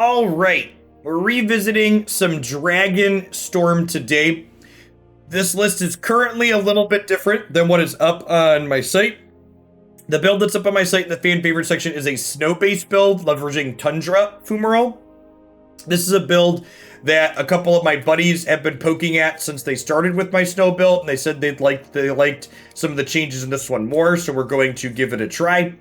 All right, we're revisiting some Dragonstorm today. This list is currently a little bit different than what is up on my site. The build that's up on my site in the fan favorite section is a snow-based build leveraging Tundra Fumarole. This is a build that a couple of my buddies have been poking at since they started with my snow build, and they said they liked some of the changes in this one more, so we're going to give it a try.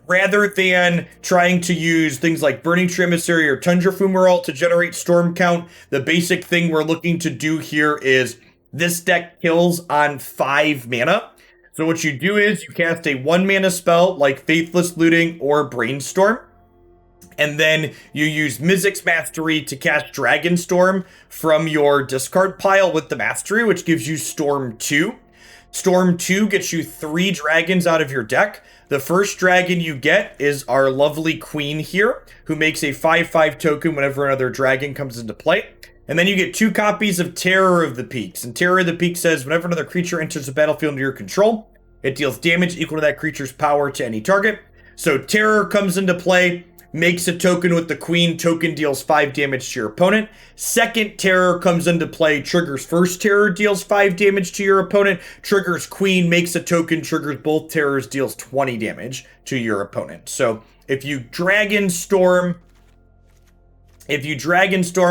Rather than trying to use things like Burning Tree Emissary or Tundra Fumarole to generate storm count, the basic thing we're looking to do here is this deck kills on 5 mana. So what you do is you cast a 1 mana spell like Faithless Looting or Brainstorm, and then you use Mizzix Mastery to cast Dragonstorm from your discard pile with the Mastery, which gives you Storm 2. Storm 2 gets you 3 dragons out of your deck. The first dragon you get is our lovely queen here, who makes a 5/5 token whenever another dragon comes into play. And then you get 2 copies of Terror of the Peaks. And Terror of the Peaks says whenever another creature enters the battlefield under your control, it deals damage equal to that creature's power to any target. So Terror comes into play, makes a token with the queen, token deals 5 damage to your opponent. Second Terror comes into play, triggers first Terror, deals 5 damage to your opponent. Triggers queen, makes a token, triggers both terrors, deals 20 damage to your opponent. So if you Dragonstorm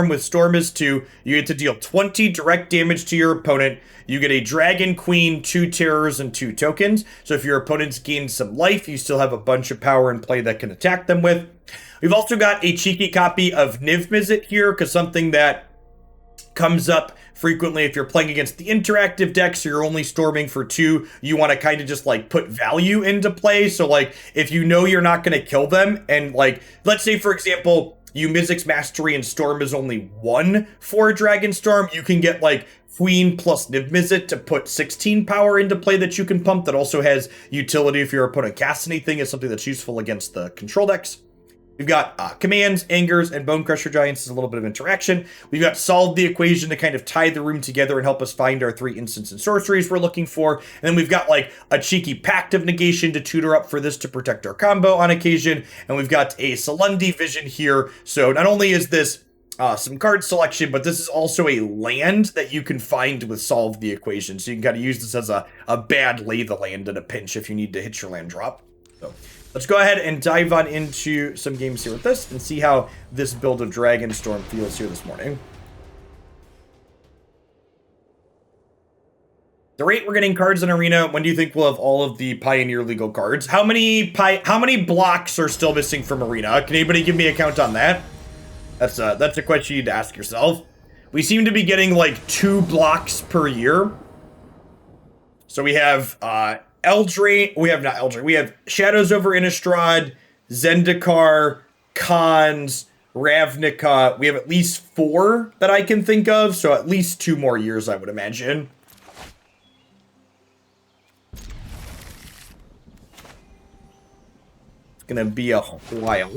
with Storm is 2, you get to deal 20 direct damage to your opponent. You get a Dragon Queen, 2 terrors, and 2 tokens. So if your opponent's gained some life, you still have a bunch of power in play that can attack them with. We've also got a cheeky copy of Niv-Mizzet here, because something that comes up frequently if you're playing against the interactive deck, so you're only storming for 2, you want to kind of just like put value into play. So like if you know you're not going to kill them, and like let's say for example you Mizzix Mastery and Storm is only 1 for Dragonstorm, you can get like Queen plus Niv-Mizzet to put 16 power into play that you can pump. That also has utility if your opponent casts anything. It's something that's useful against the control decks. We've got Commands, Angers, and Bonecrusher Giants is a little bit of interaction. We've got Solve the Equation to kind of tie the room together and help us find our 3 instants and sorceries we're looking for. And then we've got like a cheeky Pact of Negation to tutor up for this to protect our combo on occasion. And we've got a Silundi Vision here. So not only is this some card selection, but this is also a land that you can find with Solve the Equation. So you can kind of use this as a bad lay the land in a pinch if you need to hit your land drop. So let's go ahead and dive on into some games here with this and see how this build of Dragonstorm feels here this morning. The rate we're getting cards in Arena, when do you think we'll have all of the Pioneer legal cards? How many blocks are still missing from Arena? Can anybody give me a count on that? That's a question you need to ask yourself. We seem to be getting like 2 blocks per year. So we have Eldraine, we have Shadows over Innistrad, Zendikar, Khans, Ravnica. We have at least 4 that I can think of, so at least 2 more years, I would imagine. It's gonna be a while.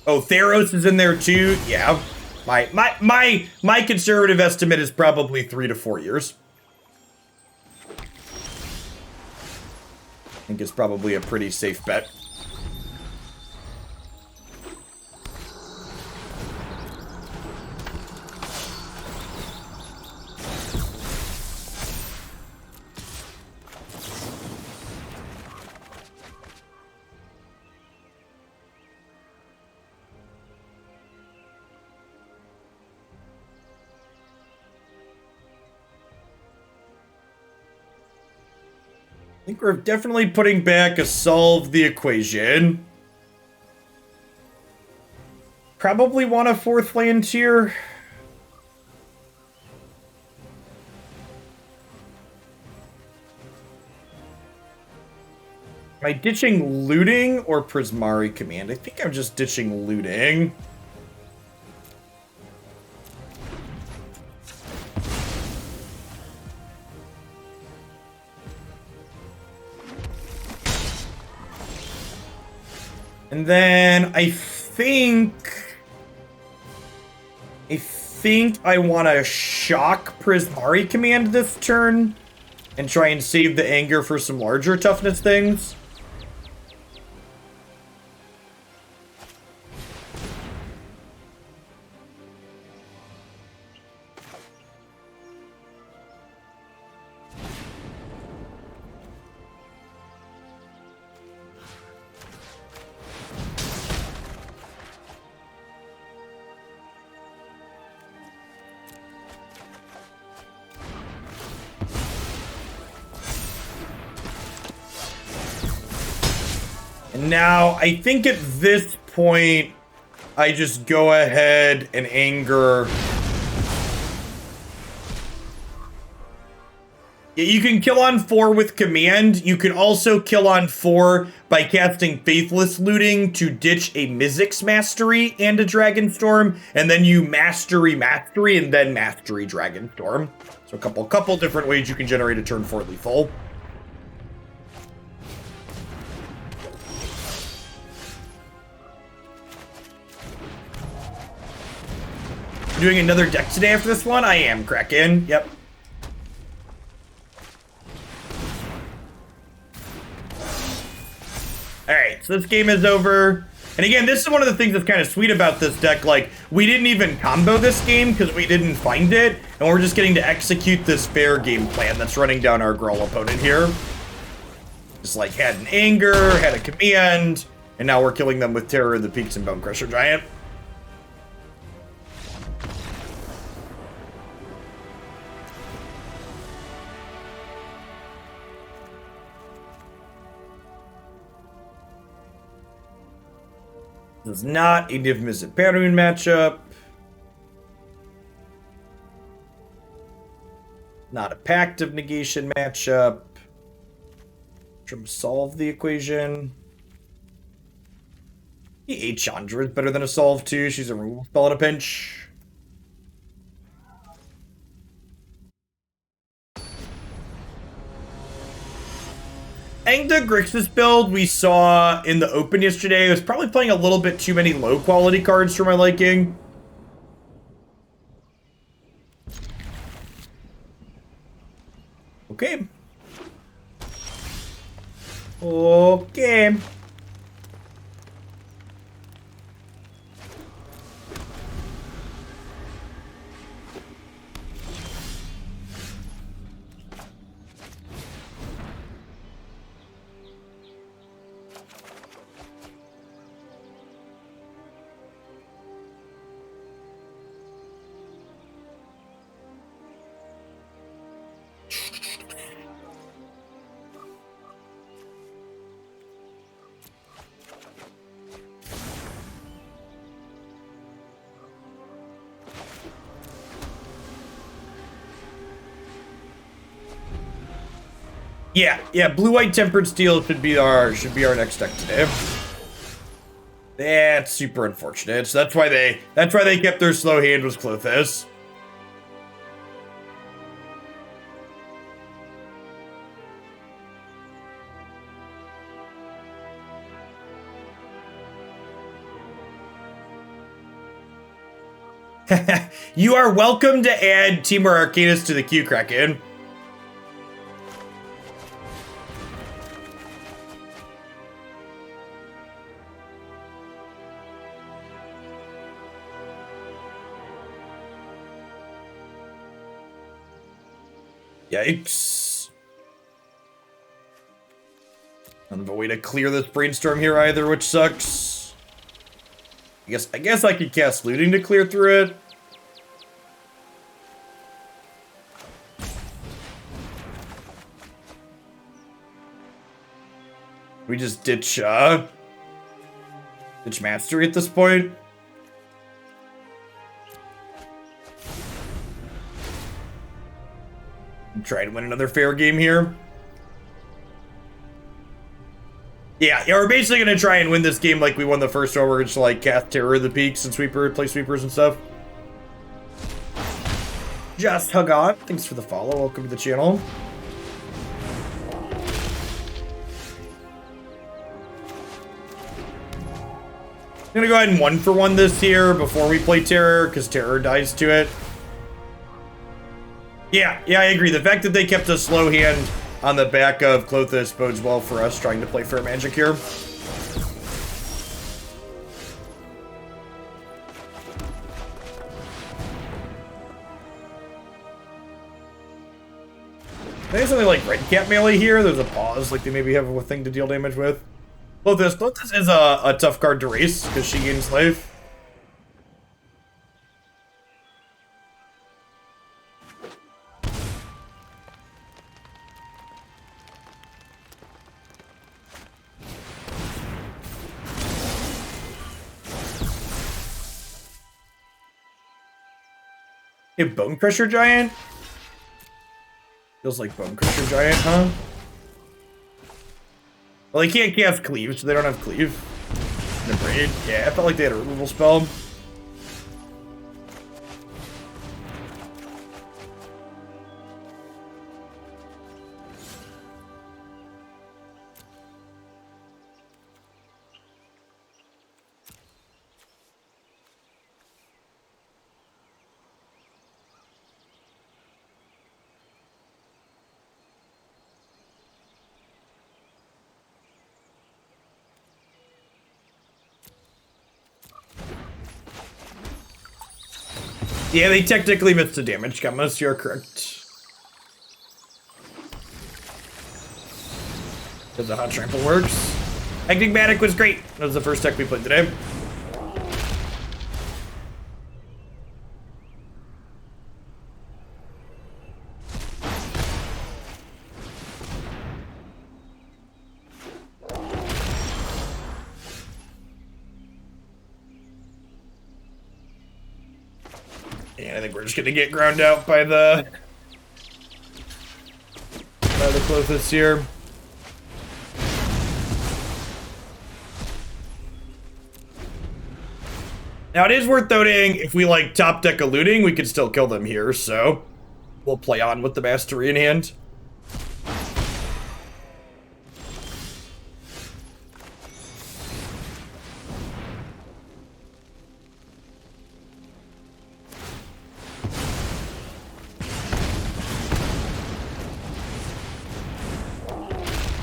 Oh, Theros is in there too? Yeah. My conservative estimate is probably 3 to 4 years. I think it's probably a pretty safe bet. I think we're definitely putting back a Solve the Equation. Probably want a 4th land here. Am I ditching Looting or Prismari Command? I think I'm just ditching Looting. And then I think I want to shock Prismari Command this turn. and try and save the anger for some larger toughness things. Now, I think at this point, I just go ahead and anger. Yeah, you can kill on 4 with command. You can also kill on 4 by casting Faithless Looting to ditch a Mizzix Mastery and a Dragonstorm, and then you Mastery, and then Mastery Dragonstorm. So a couple different ways you can generate a turn 4 lethal. Doing another deck today after this one? I am, Kraken. Yep. Alright, so this game is over. And again, this is one of the things that's kind of sweet about this deck. Like, we didn't even combo this game because we didn't find it. And we're just getting to execute this fair game plan that's running down our Gruul opponent here. Just like, had an anger, had a command, and now we're killing them with Terror of the Peaks and Bonecrusher Giant. This is not a Niv-Mizzet Parun matchup. Not a Pact of Negation matchup. Try to solve the equation. The Chandra is better than a solve too. She's a removal spell at a pinch. I think the Grixis build we saw in the open yesterday was probably playing a little bit too many low quality cards for my liking. Okay. Okay. Yeah, blue-white tempered steel should be our next deck today. That's super unfortunate. So that's why they kept their slow hand was Clothis. You are welcome to add Temur Arcanus to the queue, Kraken. Yikes. None of a way to clear this Brainstorm here either, which sucks. I guess I could cast Looting to clear through it. We just ditch Mastery at this point. Try to win another fair game here. Yeah, we're basically gonna try and win this game like we won the first one. We're just like cast Terror of the Peaks and play sweepers and stuff. Just hug on. Thanks for the follow. Welcome to the channel. I'm gonna go ahead and 1-for-1 this here before we play Terror, because Terror dies to it. Yeah, I agree. The fact that they kept a slow hand on the back of Lathliss bodes well for us trying to play fair magic here. I think it's something like red cap melee here. There's a pause, like they maybe have a thing to deal damage with. Lathliss is a tough card to race because she gains life. A Bonecrusher Giant? Feels like Bonecrusher Giant, huh? Well, they can't cast Cleave, so they don't have Cleave. And a Braid. Yeah, I felt like they had a removal spell. Yeah, they technically missed the damage combos, you're correct. Because the Hot Trample works. Enigmatic was great. That was the first deck we played today. Yeah, I think we're just gonna get ground out by the Lathliss here. Now it is worth noting, if we like top deck a looting, we could still kill them here, so we'll play on with the mastery in hand.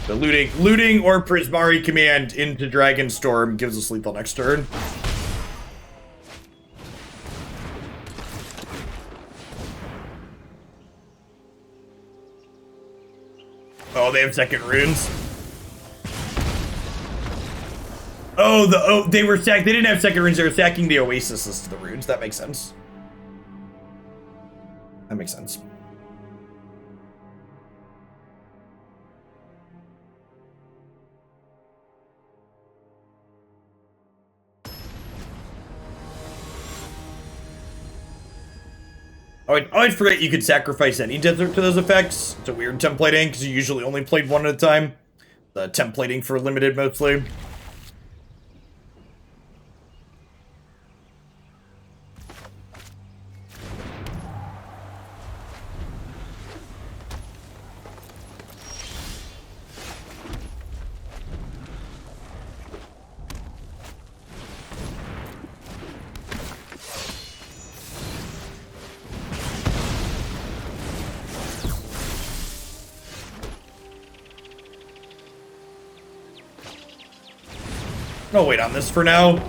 The looting or Prismari Command into Dragonstorm gives us lethal next turn. Oh, they have second runes. Oh, they were sacked. They didn't have second runes. They were sacking the oases to the runes. That makes sense. That makes sense. I always forget you could sacrifice any desert to those effects. It's a weird templating, because you usually only played one at a time. The templating for limited, mostly. I'll wait on this for now.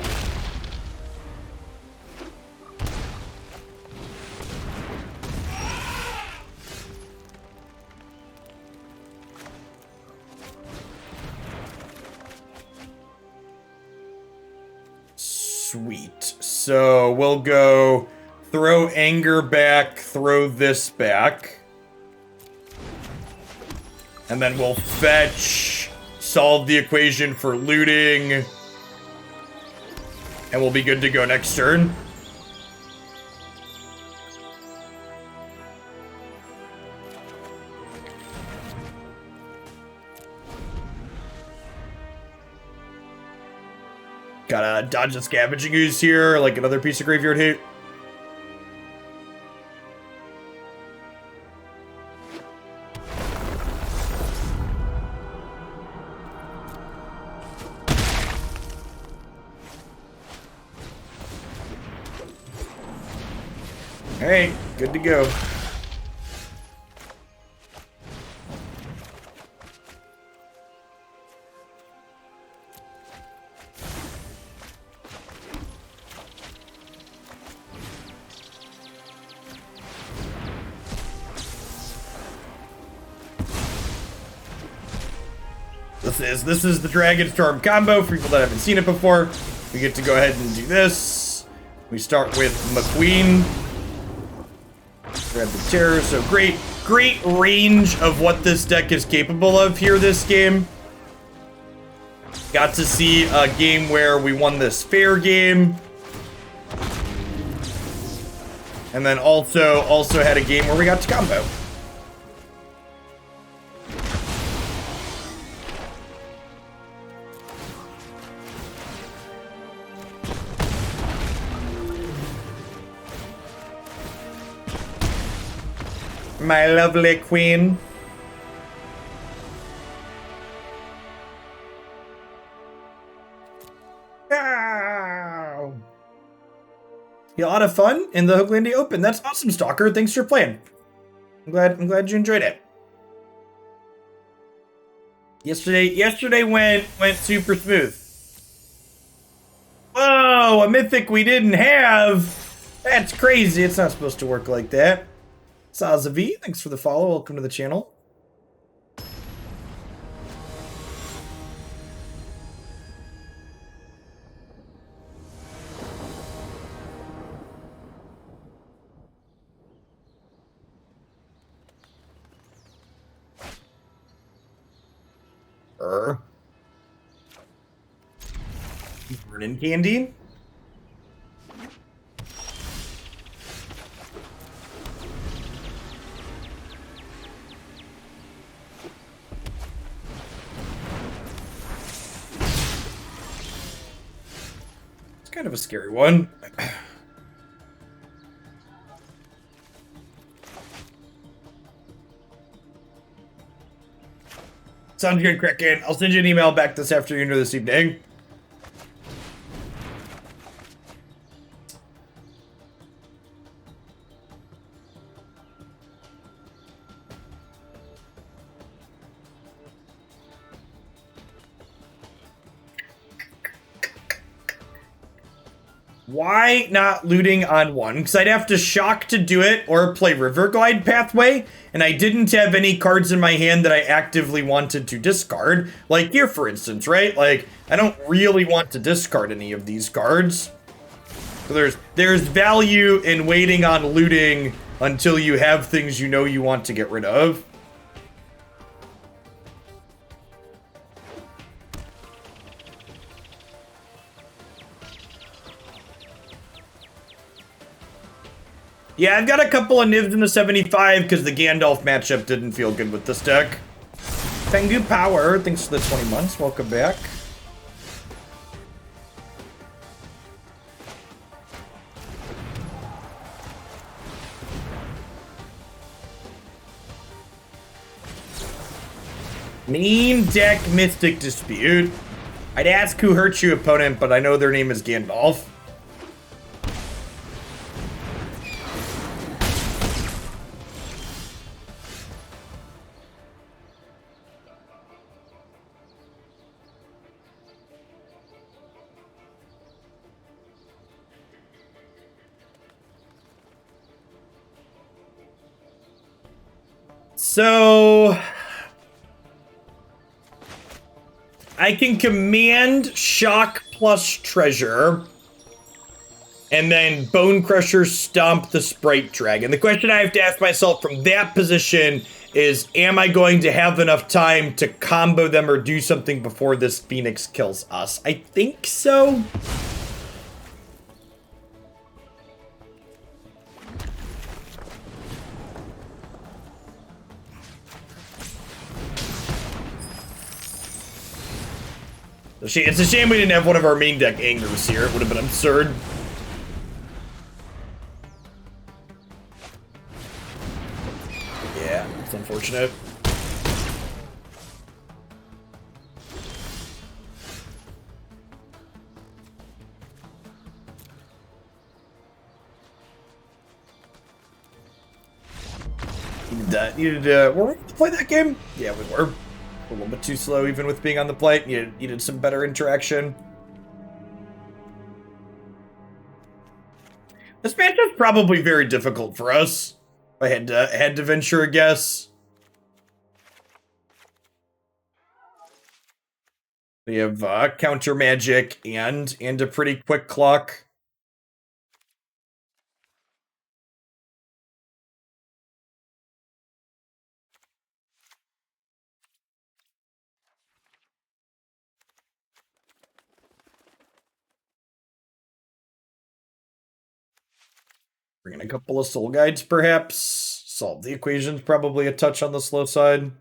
Sweet. So we'll go throw anger back, throw this back. And then we'll fetch, solve the equation for looting. And we'll be good to go next turn. Gotta dodge the Scavenging Ooze here, like another piece of graveyard hate. Alright, good to go. This is the Dragonstorm combo. For people that haven't seen it before, we get to go ahead and do this. We start with McQueen. Grab the terror. So great range of what this deck is capable of here this game. Got to see a game where we won this fair game. And then also had a game where we got to combo. My lovely queen. Ow. A lot of fun in the Hooglandia Open. That's awesome, Stalker. Thanks for playing. I'm glad you enjoyed it. Yesterday went super smooth. Whoa, a mythic we didn't have. That's crazy. It's not supposed to work like that. Sazavi, thanks for the follow. Welcome to the channel. Burning candy. It's kind of a scary one. Sounds good, Kraken. I'll send you an email back this afternoon or this evening. Why not looting on one? Because I'd have to shock to do it or play Riverglide Pathway, and I didn't have any cards in my hand that I actively wanted to discard. Like here, for instance, right? Like, I don't really want to discard any of these cards. So there's value in waiting on looting until you have things you know you want to get rid of. Yeah, I've got a couple of Nivs in the 75 because the Gandalf matchup didn't feel good with this deck. Pengu Power, thanks for the 20 months. Welcome back. Mean deck Mystic Dispute. I'd ask who hurt you, opponent, but I know their name is Gandalf. So I can command Shock plus Treasure and then Bonecrusher stomp the Sprite Dragon. The question I have to ask myself from that position is, am I going to have enough time to combo them or do something before this Phoenix kills us? I think so. It's a shame we didn't have one of our main deck Angers here. It would have been absurd. Yeah, it's unfortunate. Were we to play that game? Yeah, we were. A little bit too slow, even with being on the plate. You needed some better interaction. This match is probably very difficult for us. If I had to venture a guess. They have counter magic and a pretty quick clock. Bring in a couple of soul guides, perhaps. Solve the equation's probably a touch on the slow side.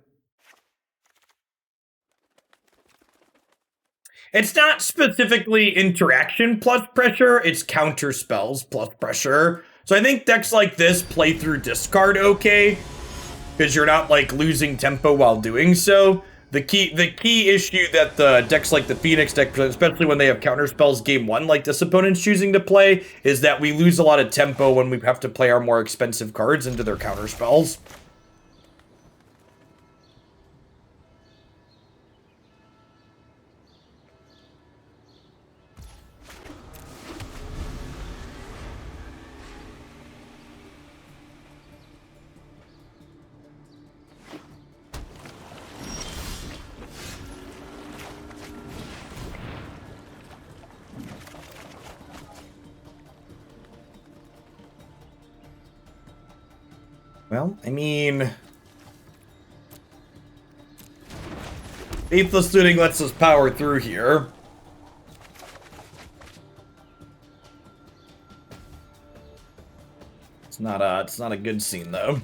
It's not specifically interaction plus pressure, it's counter spells plus pressure. So I think decks like this play through discard okay, because you're not like losing tempo while doing so. The key issue that the decks like the Phoenix deck, especially when they have counter spells game one, like this opponent's choosing to play, is that we lose a lot of tempo when we have to play our more expensive cards into their counter spells. Well, I mean, Faithless Looting lets us power through here. It's not a good scene though.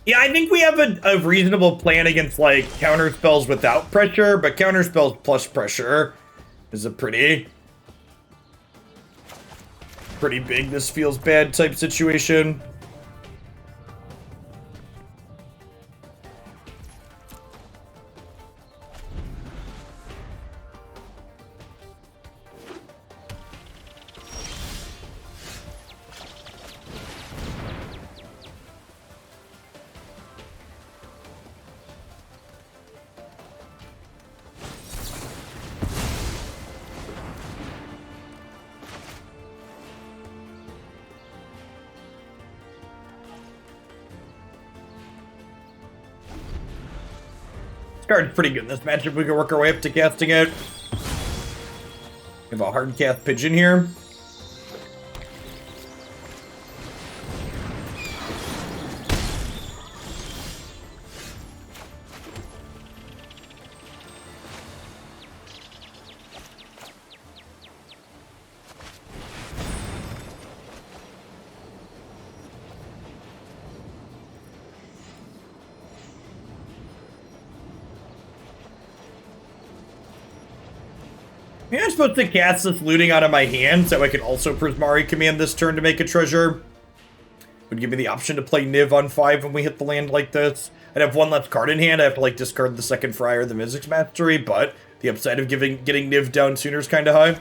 Yeah, I think we have a reasonable plan against like counter spells without pressure, but counter spells plus pressure is a pretty big this feels bad type situation. Card's pretty good in this matchup. We can work our way up to casting it. We have a hard cast pigeon here. Maybe I'm supposed to cast this looting out of my hand so I can also Prismari Command this turn to make a treasure. Would give me the option to play Niv on 5 when we hit the land like this. I'd have one less card in hand. I have to like discard the second Friar, the Mizzix Mastery, but the upside of getting Niv down sooner is kind of high.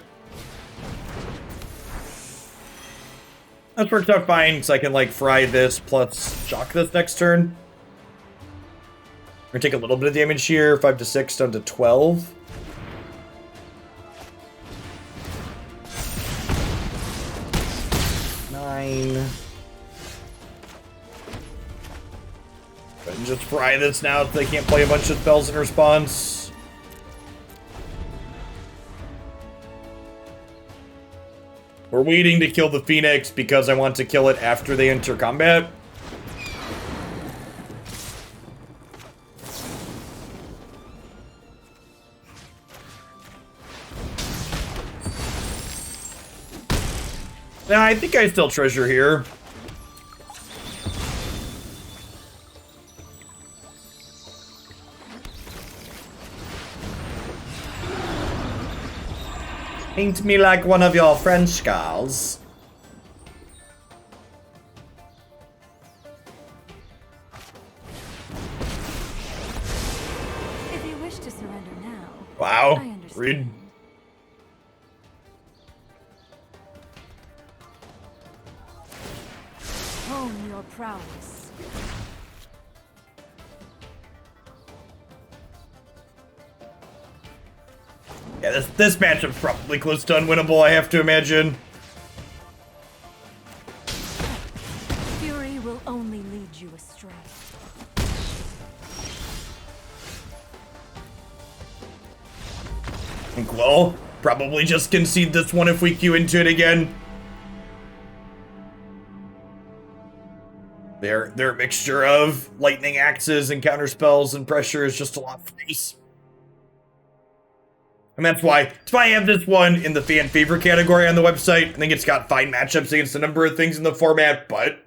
That works out fine, so I can like fry this plus shock this next turn. We're gonna take a little bit of damage here, 5 to 6 down to 12. And just fry this now so they can't play a bunch of spells in response. We're waiting to kill the Phoenix because I want to kill it after they enter combat. Nah, I think I still treasure here. Paint me like one of your French girls. If you wish to surrender now. Wow, rude. Hone your prowess. Yeah, this matchup's probably close to unwinnable, I have to imagine. Fury will only lead you you astray. think we'll probably just concede this one if we queue into it again. Their mixture of lightning axes and counter spells and pressure is just a lot for these. And that's why I have this one in the fan favorite category on the website. I think it's got fine matchups against a number of things in the format, but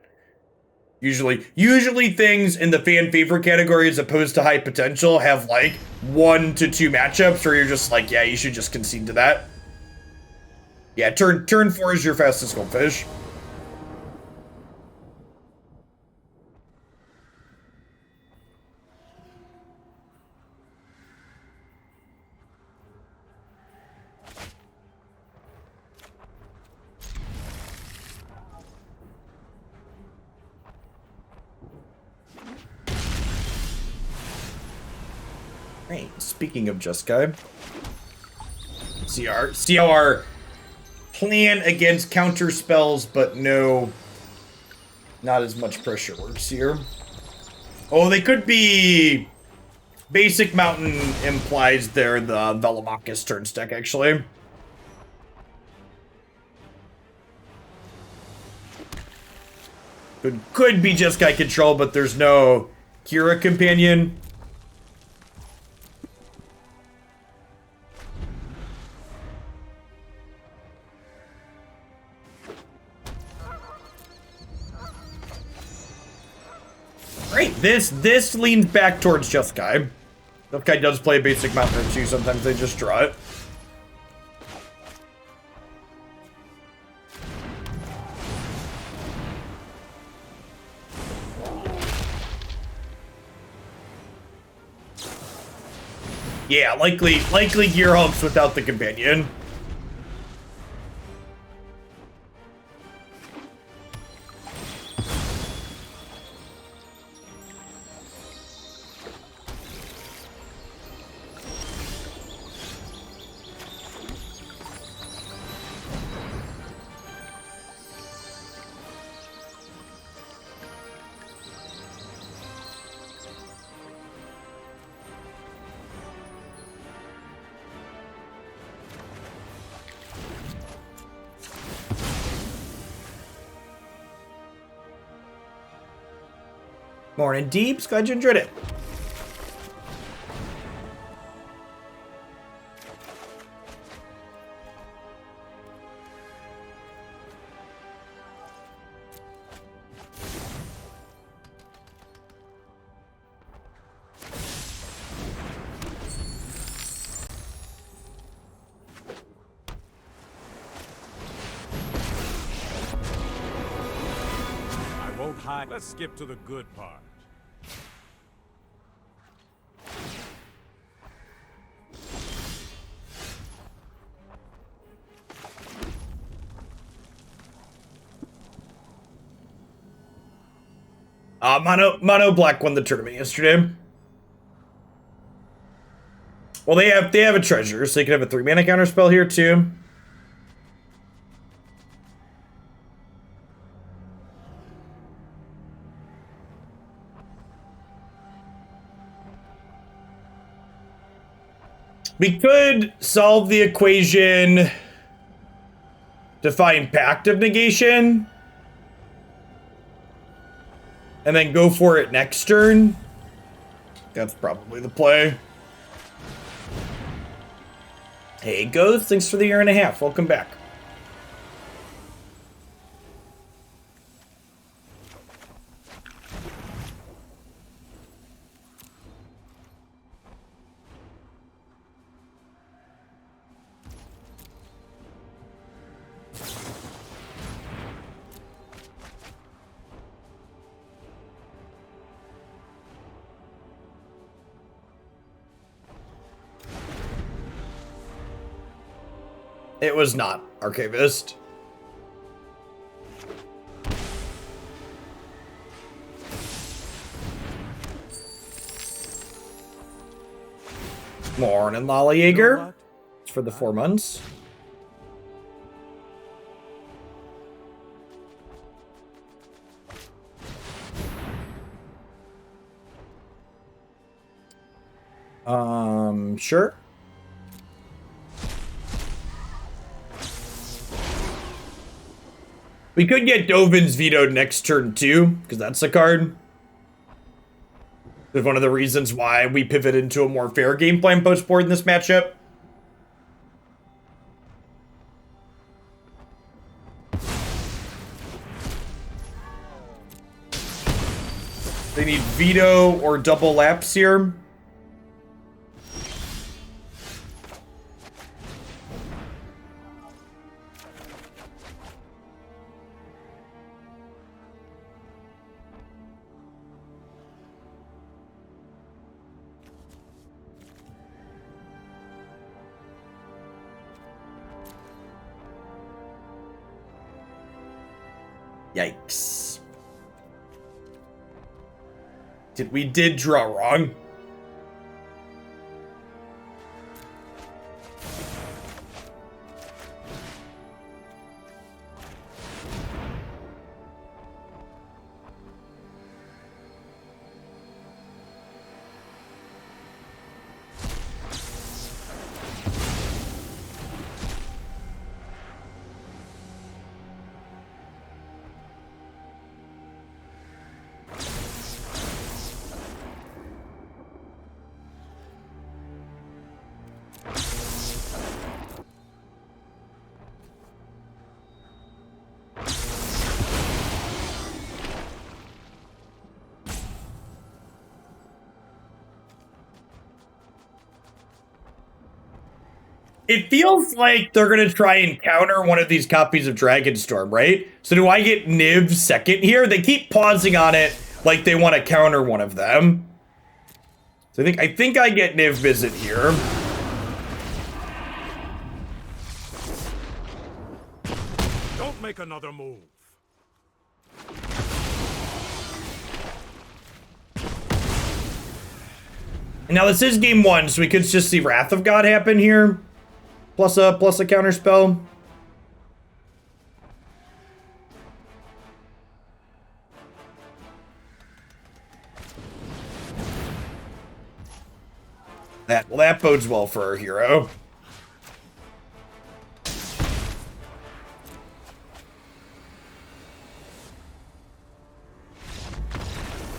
usually things in the fan favorite category as opposed to high potential have like 1 to 2 matchups where you're just like, yeah, you should just concede to that. Yeah, turn 4 is your fastest goldfish. Right, speaking of Jeskai, see how our plan against counter spells, but not as much pressure works here. Oh, they could be basic mountain implies they're the Velomachus turn stack, actually. Could be Jeskai control, but there's no Kira companion. Right, this leans back towards Jeskai. Jeskai does play a basic mountain or two, sometimes they just draw it. Yeah, likely Gear Hulks without the companion. Morning, Deeps. Glad you enjoyed it. I won't hide. Let's skip to the good part. Mono Black won the tournament yesterday. Well, they have a treasure, so they can have a 3-mana counter spell here too. We could solve the equation to find Pact of Negation. And then go for it next turn. That's probably the play. Hey, Ghost, thanks for the 1.5 years. Welcome back. It was not Archivist. Morning, Lollyjaeger. It's for the 4 months. Sure. We could get Dovin's vetoed next turn too, because that's a card. It's one of the reasons why we pivot into a more fair game plan post board in this matchup. They need veto or double lapse here. Yikes. We did draw wrong. It feels like they're going to try and counter one of these copies of Dragonstorm, right? So do I get Niv second here? They keep pausing on it like they want to counter one of them. So I think I get Niv-Mizzet here. Don't make another move. And now this is game one, so we could just see Wrath of God happen here. Plus a counter spell. That bodes well for our hero.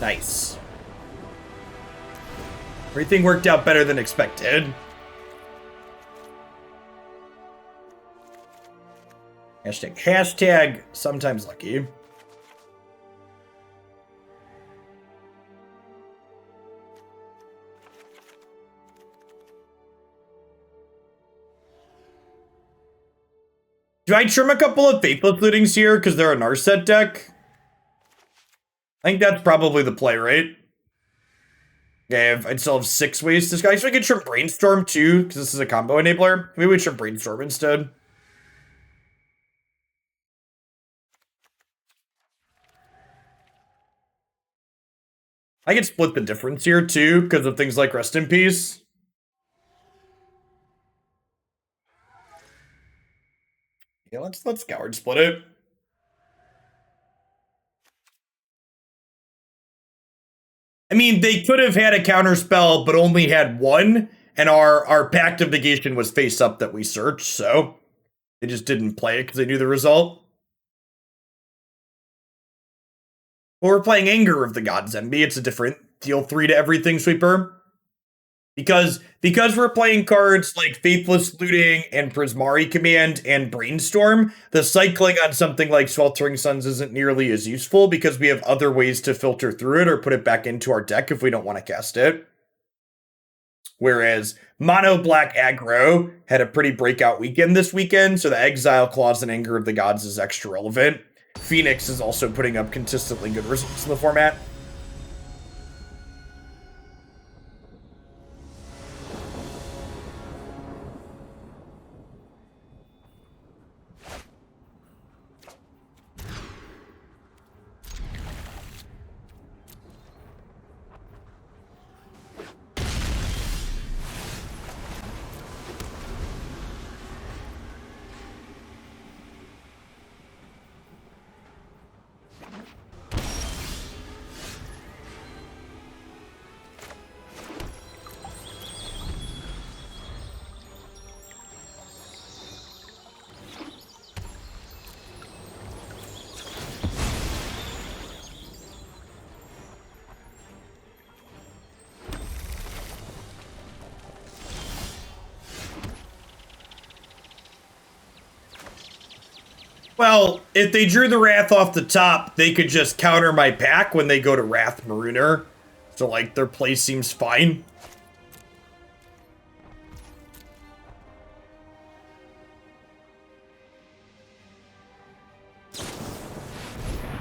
Nice. Everything worked out better than expected. Hashtag sometimes lucky. Do I trim a couple of Faithless Lootings here because they're a Narset deck? I think that's probably the play, right? Yeah, I'd still have 6 ways to disguise. Actually, I could trim Brainstorm too, because this is a combo enabler. Maybe we trim Brainstorm instead. I could split the difference here too, because of things like Rest in Peace. Yeah, let's Coward split it. I mean, they could have had a counter spell, but only had one, and our Pact of Negation was face up that we searched, so they just didn't play it because they knew the result. Well, we're playing Anger of the Gods Envy. It's a different deal 3 to everything sweeper. Because we're playing cards like Faithless Looting and Prismari Command and Brainstorm, the cycling on something like Sweltering Suns isn't nearly as useful because we have other ways to filter through it or put it back into our deck if we don't want to cast it. Whereas Mono Black Aggro had a pretty breakout weekend this weekend, so the Exile Clause and Anger of the Gods is extra relevant. Phoenix is also putting up consistently good results in the format. Well, if they drew the Wrath off the top, they could just counter my pack when they go to Wrath Marooner. So, like, their play seems fine.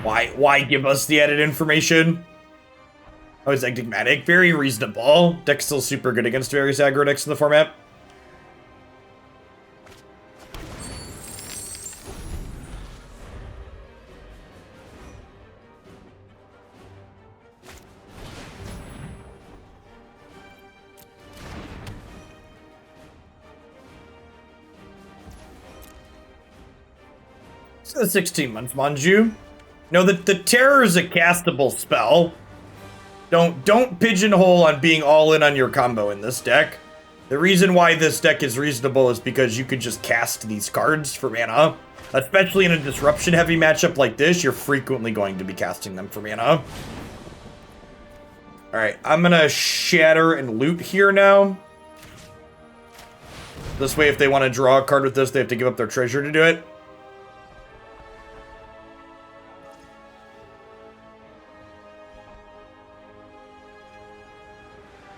Why give us the added information? Oh, it's enigmatic. Very reasonable. Deck's still super good against various aggro decks in the format. It's the 16 months, Manju. No, the Terror is a castable spell. Don't pigeonhole on being all in on your combo in this deck. The reason why this deck is reasonable is because you could just cast these cards for mana. Especially in a disruption-heavy matchup like this, you're frequently going to be casting them for mana. Alright, I'm gonna shatter and loot here now. This way, if they want to draw a card with this, they have to give up their treasure to do it.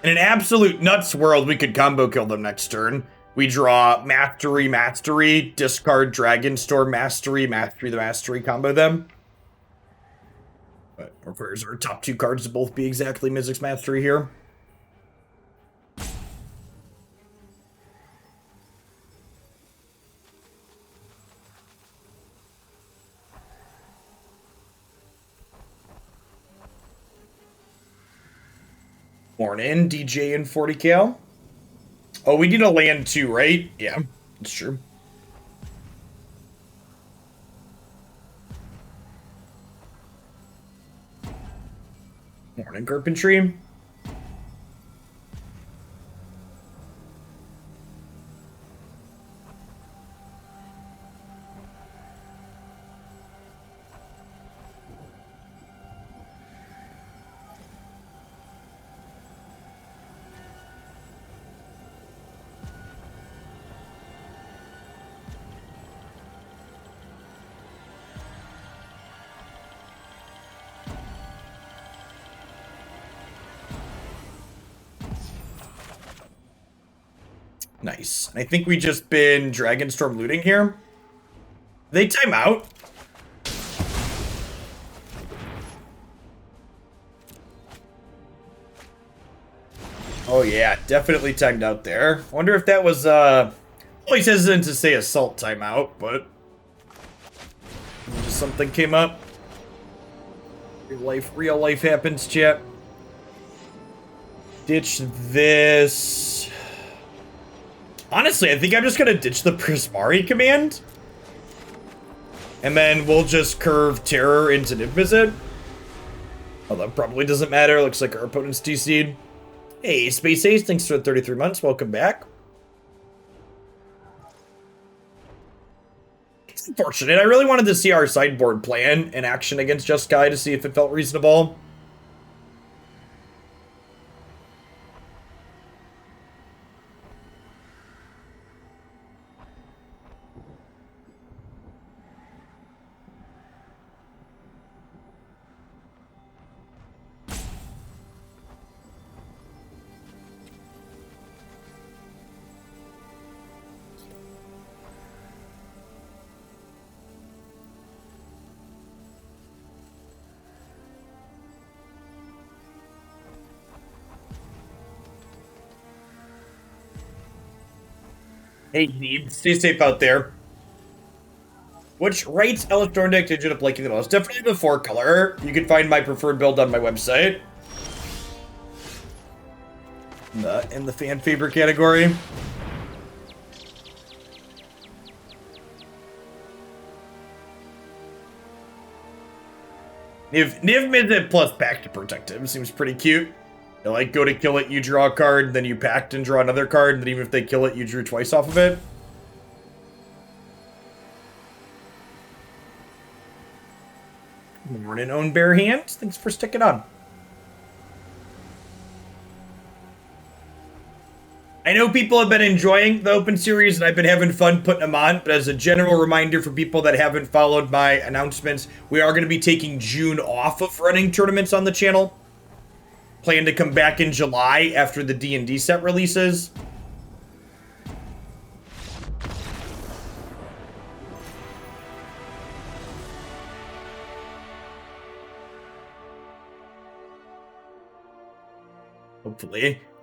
In an absolute nuts world, we could combo kill them next turn. We draw Mastery, Mastery, discard Dragonstorm, Mastery, Mastery, the Mastery, combo them. But requires our top two cards to both be exactly Mizzix Mastery here. Morning, DJ and 40 cal. Oh, we need a land too, right? Yeah, that's true. Morning, Carpentry. Nice. I think we just been Dragonstorm looting here. They time out. Oh yeah, definitely timed out there. I wonder if that was always hesitant to say assault timeout, but just something came up. Real life happens, chat. Ditch this. Honestly, I think I'm just gonna ditch the Prismari Command. And then we'll just curve Terror into Niv-Mizzet. Although it probably doesn't matter. Looks like our opponent's DC'd. Hey, Space Ace, thanks for the 33 months. Welcome back. It's unfortunate. I really wanted to see our sideboard plan in action against Jeskai to see if it felt reasonable. Hey, Neeb, stay safe out there. Which Wright's Electron deck did you end up liking the most? Definitely the 4-color. You can find my preferred build on my website. In the fan favorite category. Niv-Mizzet plus Pact to protect him seems pretty cute. You like, go to kill it, you draw a card, then you pact and draw another card, and then even if they kill it, you drew twice off of it. Morning, own bare hands. Thanks for sticking on. I know people have been enjoying the Open Series, and I've been having fun putting them on, but as a general reminder for people that haven't followed my announcements, we are going to be taking June off of running tournaments on the channel. Plan to come back in July after the D&D set releases.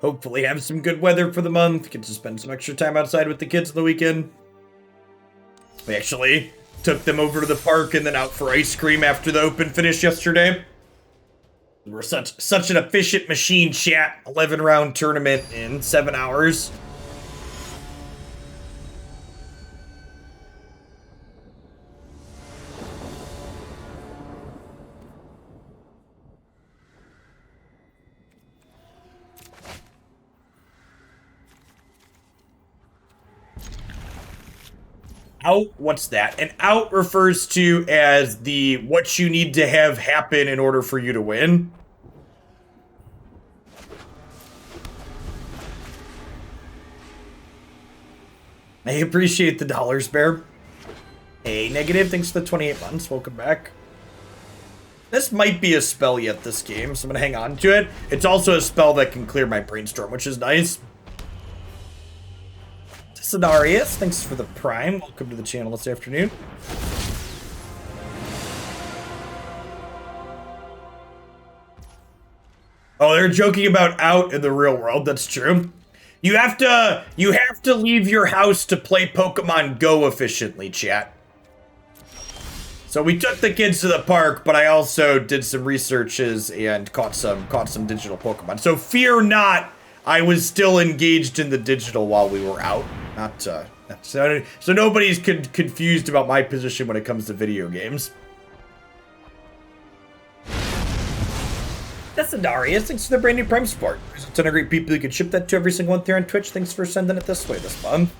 Hopefully have some good weather for the month. Get to spend some extra time outside with the kids on the weekend. We actually took them over to the park and then out for ice cream after the Open finished yesterday. We're such an efficient machine, chat. 11-round tournament in 7 hours. Out, what's that? An out refers to as the what you need to have happen in order for you to win. I appreciate the dollars, Bear. Hey, Negative, thanks for the 28 months. Welcome back. This might be a spell yet this game, so I'm gonna hang on to it. It's also a spell that can clear my Brainstorm, which is nice. Sidarius, thanks for the Prime. Welcome to the channel this afternoon. Oh, they're joking about out in the real world. That's true. You have to leave your house to play Pokemon Go efficiently, chat. So we took the kids to the park, but I also did some researches and caught some digital Pokemon. So fear not, I was still engaged in the digital while we were out. So nobody's confused about my position when it comes to video games. That's the Darius. Thanks for the brand new Prime Sport. There's a ton of great people who could ship that to every single one there on Twitch. Thanks for sending it this way this month.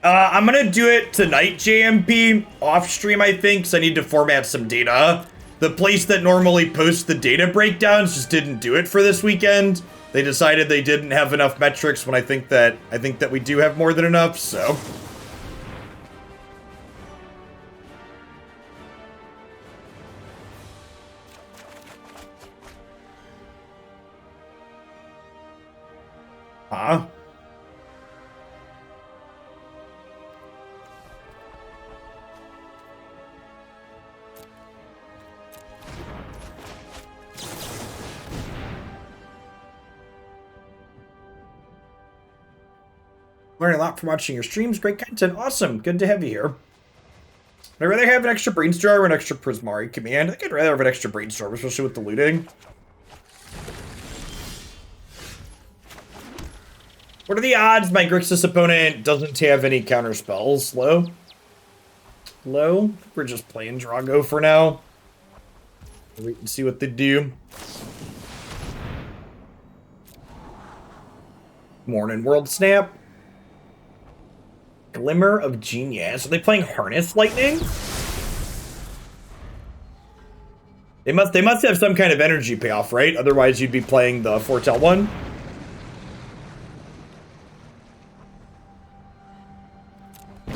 I'm gonna do it tonight, JMP, off stream, I think, because I need to format some data. The place that normally posts the data breakdowns just didn't do it for this weekend. They decided they didn't have enough metrics when I think that we do have more than enough, so. Huh? Learning a lot from watching your streams. Great content. Awesome. Good to have you here. I'd rather have an extra Brainstorm or an extra Prismari Command. I think I'd rather have an extra Brainstorm, especially with the looting. What are the odds my Grixis opponent doesn't have any counter spells? Low? Low? We're just playing Drago for now. Wait and see what they do. Morning World Snap. Glimmer of Genius. Are they playing Harness Lightning? They must have some kind of energy payoff, right? Otherwise you'd be playing the Foretell one. The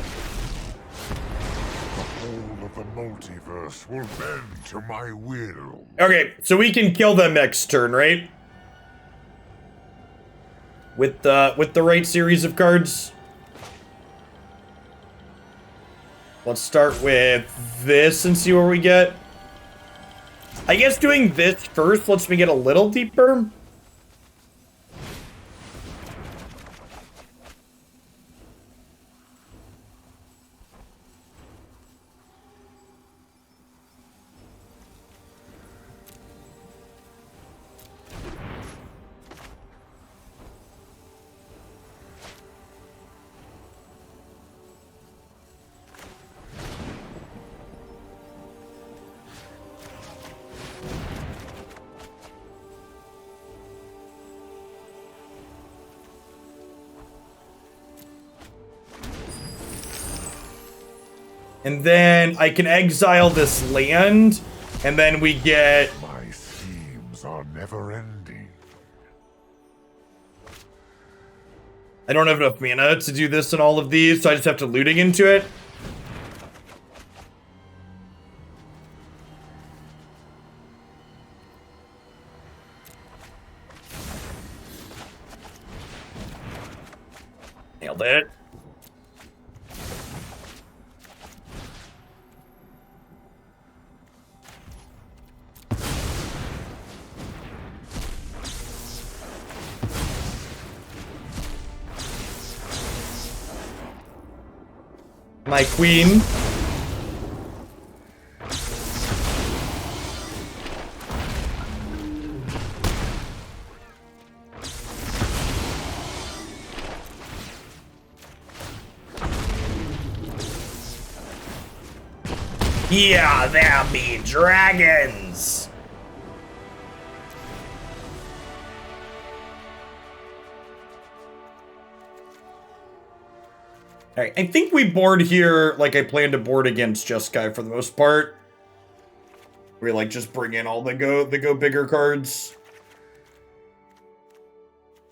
whole of the multiverse will bend to my will. Okay, so we can kill them next turn, right? With the right series of cards. Let's start with this and see where we get. I guess doing this first lets me get a little deeper. And then I can exile this land, and then we get... My schemes are never ending. I don't have enough mana to do this in all of these, so I just have to looting into it. Nailed it. My queen. Yeah, there be dragons. Alright, I think we board here like I plan to board against Jeskai for the most part. We like just bring in all the go bigger cards.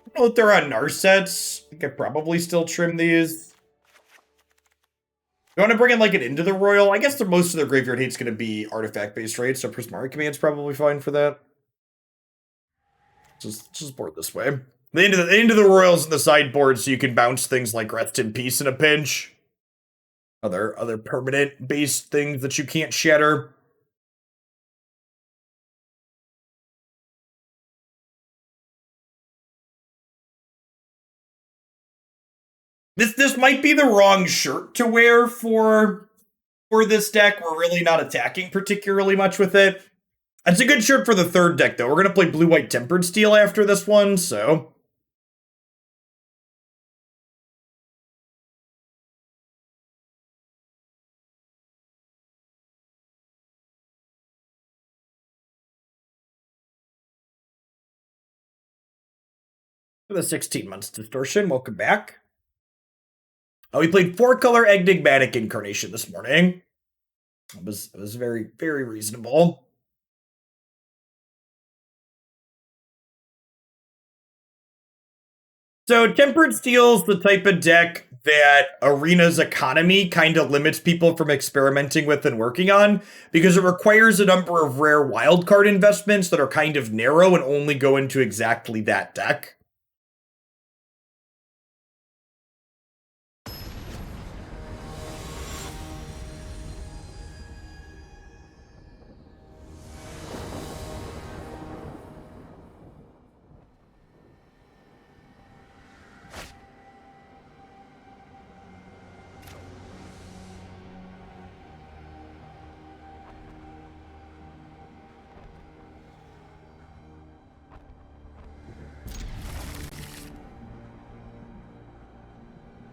I don't know if they're on Narsets. I could probably still trim these. You want to bring in like an Into the Roil? I guess most of their graveyard hate's going to be artifact-based, right? So Prismari Command's probably fine for that. Just board this way. The Into the Roil's in the sideboard, so you can bounce things like Rest in Peace in a pinch. Other permanent-based things that you can't shatter. This might be the wrong shirt to wear for this deck. We're really not attacking particularly much with it. It's a good shirt for the third deck, though. We're going to play Blue-White Tempered Steel after this one, so... For the 16 months distortion, welcome back. We played 4-color Enigmatic Incarnation this morning. It was very, very reasonable. So Tempered Steel's the type of deck that Arena's economy kind of limits people from experimenting with and working on, because it requires a number of rare wildcard investments that are kind of narrow and only go into exactly that deck.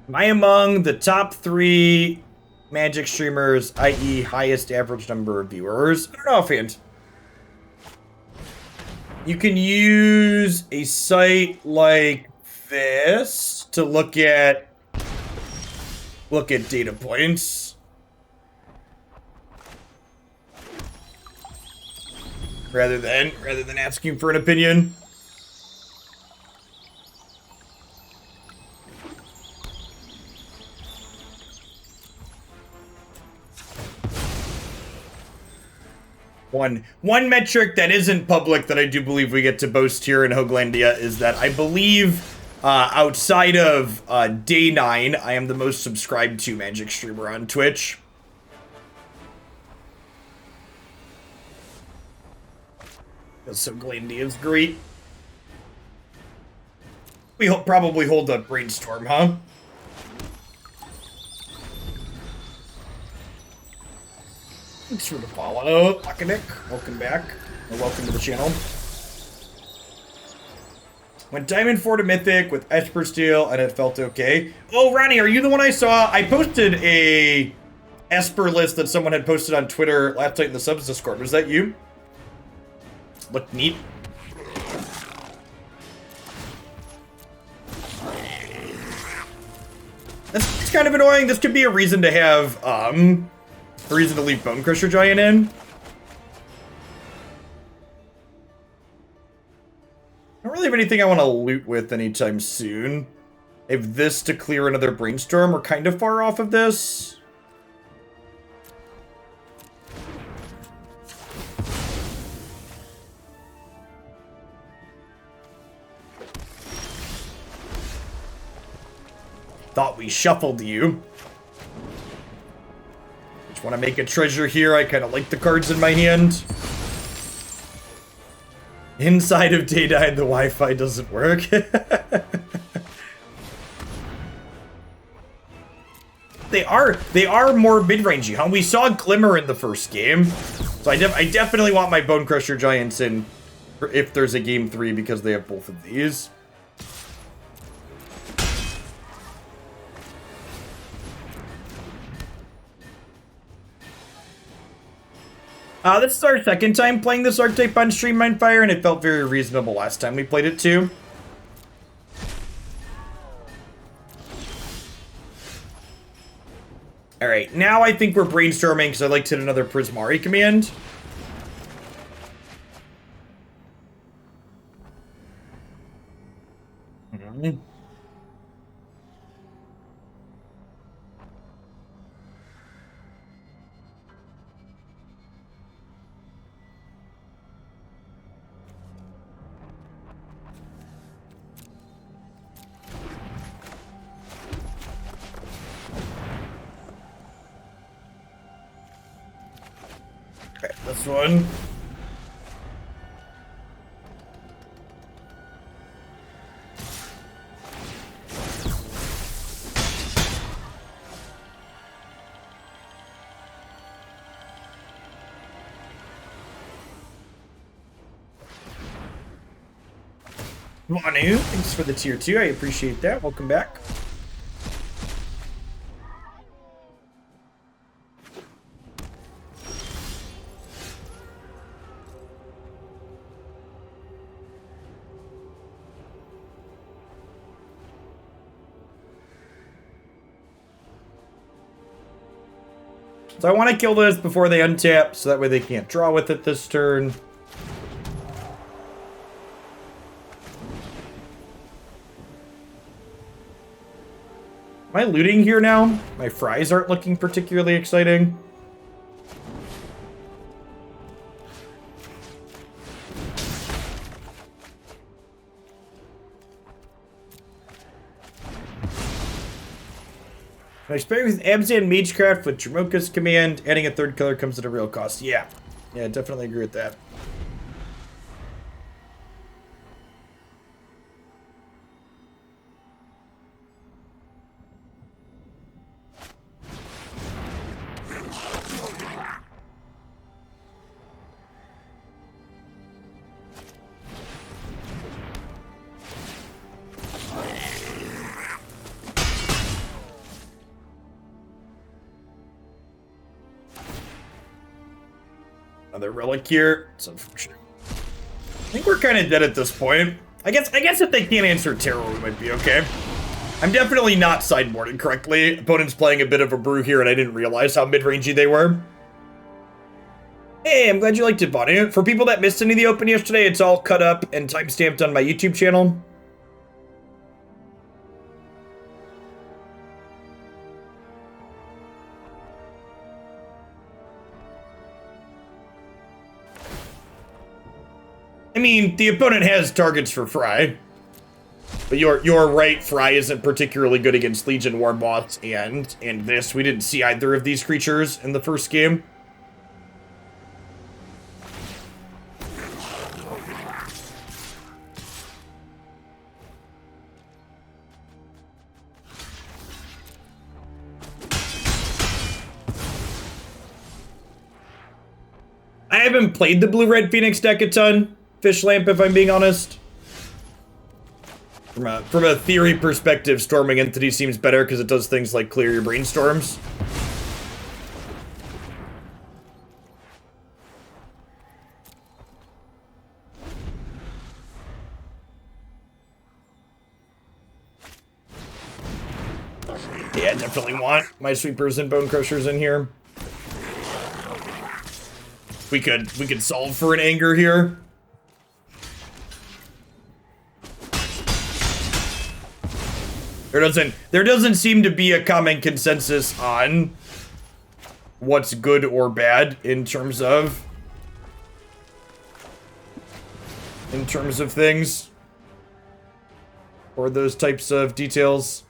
Am I among the top 3 Magic streamers, i.e. highest average number of viewers? I don't know, offhand. You can use a site like this to look at data points. Rather than asking for an opinion. One metric that isn't public that I do believe we get to boast here in Hoaglandia is that I believe outside of Day 9, I am the most subscribed to Magic streamer on Twitch. So Hoaglandia's great. We probably hold up Brainstorm, huh? Thanks for the follow, Akanick. Welcome back. Or welcome to the channel. Went Diamond 4 to Mythic with Esper Steel, and it felt okay. Oh, Ronnie, are you the one I saw? I posted a Esper list that someone had posted on Twitter last night in the subs Discord. Was that you? Looked neat. That's kind of annoying. This could be a reason to have, a reason to leave Bonecrusher Giant in. I don't really have anything I want to loot with anytime soon. If this to clear another Brainstorm, we're kind of far off of this. Thought we shuffled you. Just want to make a treasure here. I kind of like the cards in my hand. Inside of Daytime, the Wi-Fi doesn't work. They are more mid-rangey, huh? We saw Glimmer in the first game. So I definitely want my Bonecrusher Giants in if there's a game 3 because they have both of these. This is our second time playing this archetype on Stream Mindfire, and it felt very reasonable last time we played it too. Alright, now I think we're brainstorming because I'd like to hit another Prismari Command. Okay, this one. Manu, thanks for the tier 2. I appreciate that. Welcome back. So I want to kill this before they untap, so that way they can't draw with it this turn. Am I looting here now? My fries aren't looking particularly exciting. Can I spare with Abzan Magecraft with Jamoka's command? Adding a third color comes at a real cost. Yeah. Yeah, definitely agree with that. Another relic here. It's unfortunate. I think we're kind of dead at this point. I guess if they can't answer terror, we might be okay. I'm definitely not sideboarded correctly. Opponent's playing a bit of a brew here, and I didn't realize how mid-rangey they were. Hey, I'm glad you liked it, Bonnie. For people that missed any of the open yesterday, it's all cut up and timestamped on my YouTube channel. I mean, the opponent has targets for Fry. But you're right, Fry isn't particularly good against Legion Warboss and this. We didn't see either of these creatures in the first game. I haven't played the Blue-Red Phoenix deck a ton. Fish Lamp, if I'm being honest. From a theory perspective, Storming Entity seems better because it does things like clear your Brainstorms. Yeah, I definitely want my Sweepers and Bonecrushers in here. We could solve for an anger here. There doesn't seem to be a common consensus on what's good or bad in terms of things or those types of details.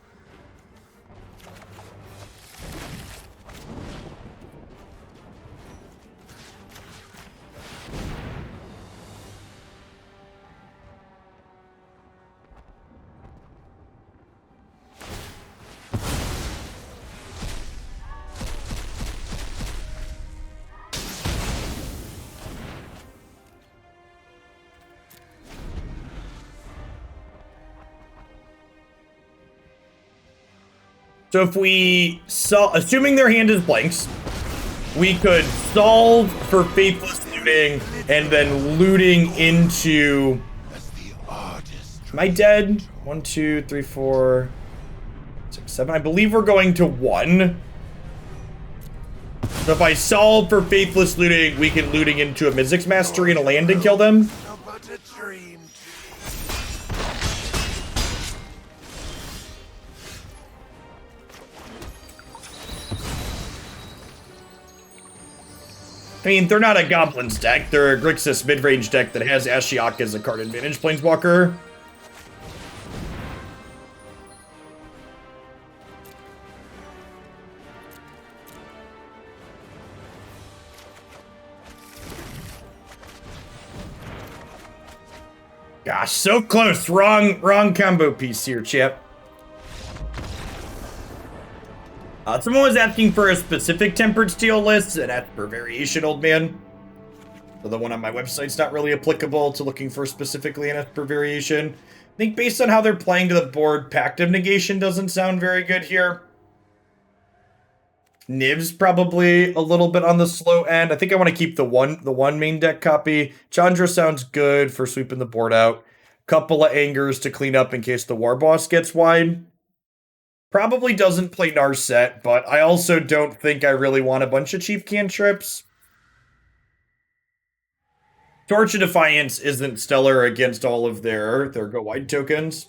So if we assuming their hand is blanks, we could solve for Faithless Looting and then looting into... Am I dead? 1, 2, 3, 4, 6, 7. I believe we're going to 1. So if I solve for Faithless Looting, we can looting into a Mizzix Mastery and a land and kill them. I mean, they're not a Goblins deck. They're a Grixis mid-range deck that has Ashiok as a card advantage planeswalker. Gosh, so close. Wrong combo piece here, chap. Someone was asking for a specific Tempered Steel list, and that's per variation, old man. So the one on my website's not really applicable to looking for specifically an per variation. I think based on how they're playing to the board, Pact of Negation doesn't sound very good here. Niv's probably a little bit on the slow end. I think I want to keep the one main deck copy. Chandra sounds good for sweeping the board out. Couple of angers to clean up in case the War Boss gets wide. Probably doesn't play Narset, but I also don't think I really want a bunch of cheap cantrips. Torch of Defiance isn't stellar against all of their go wide tokens.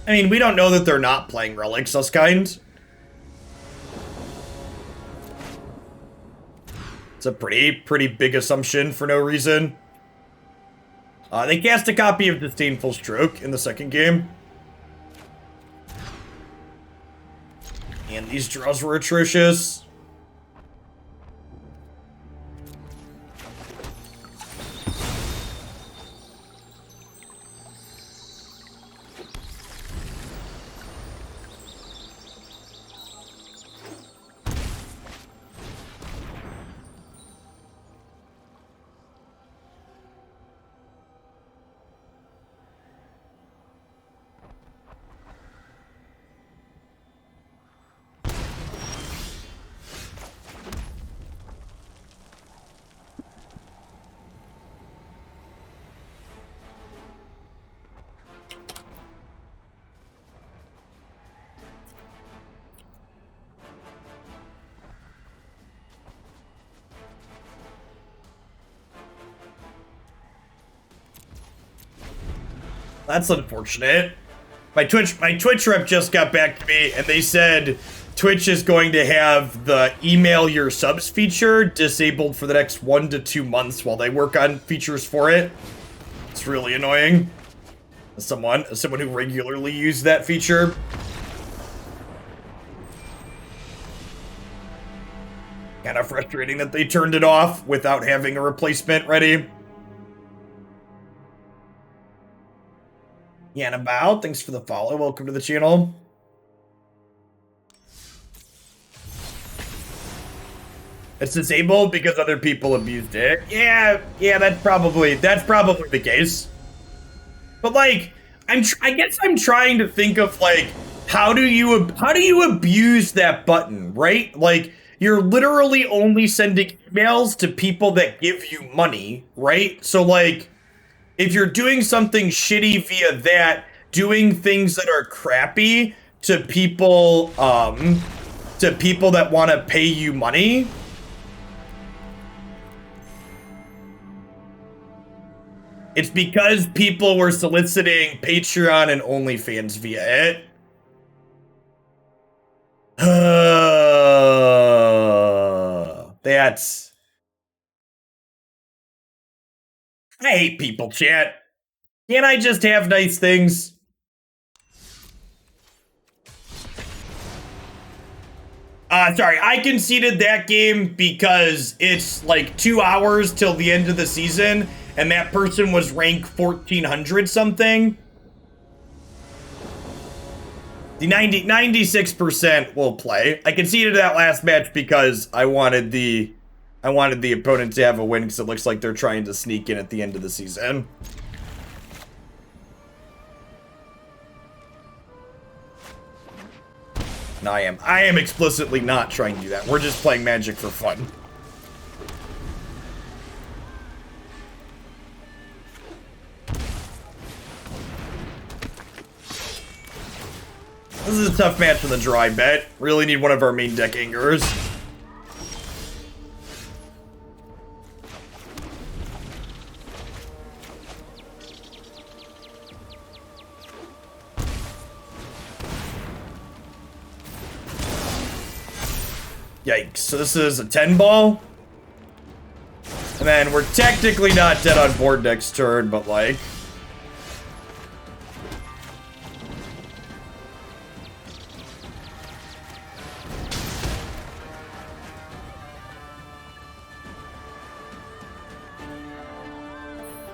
I mean, we don't know that they're not playing Relics, us kind. It's a pretty big assumption for no reason. They cast a copy of Disdainful Stroke in the second game. And these draws were atrocious. That's unfortunate. My Twitch rep just got back to me, and they said Twitch is going to have the email your subs feature disabled for the next 1 to 2 months while they work on features for it. It's really annoying. As someone who regularly used that feature. Kind of frustrating that they turned it off without having a replacement ready. Yanabao, thanks for the follow. Welcome to the channel. It's disabled because other people abused it. Yeah, that's probably the case. But like, I guess I'm trying to think of like how do you abuse that button, right? Like you're literally only sending emails to people that give you money, right? So like if you're doing something shitty via that, doing things that are crappy to people that want to pay you money. It's because people were soliciting Patreon and OnlyFans via it. That's... I hate people, chat. Can't I just have nice things? Sorry, I conceded that game because it's like 2 hours till the end of the season, and that person was rank 1400 something. The 96% will play. I conceded that last match because I wanted the opponent to have a win because it looks like they're trying to sneak in at the end of the season. No, I am explicitly not trying to do that. We're just playing Magic for fun. This is a tough match for the draw, I bet. Really need one of our main deck anchors. Yikes, so this is a 10 ball. And then we're technically not dead on board next turn, but like...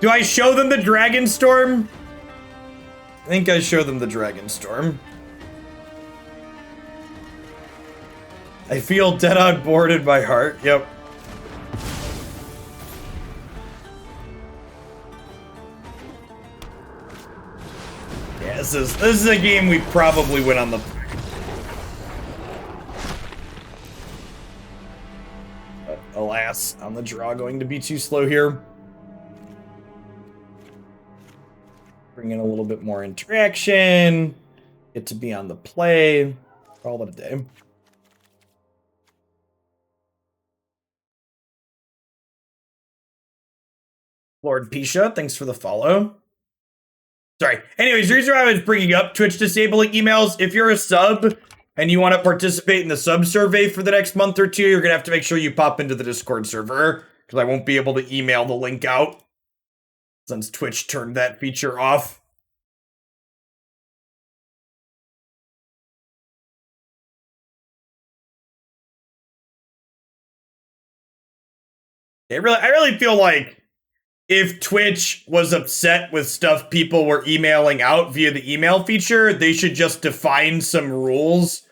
Do I show them the Dragonstorm? I think I show them the Dragonstorm. I feel dead on board in my heart. Yep. Yeah, this is a game we probably win on the... But alas, on the draw going to be too slow here. Bring in a little bit more interaction. Get to be on the play. Call it a day. Lord Pisha, thanks for the follow. Sorry. Anyways, the reason why I was bringing up Twitch disabling emails, if you're a sub and you want to participate in the sub survey for the next month or two, you're going to have to make sure you pop into the Discord server because I won't be able to email the link out since Twitch turned that feature off. I really feel like if Twitch was upset with stuff people were emailing out via the email feature, they should just define some rules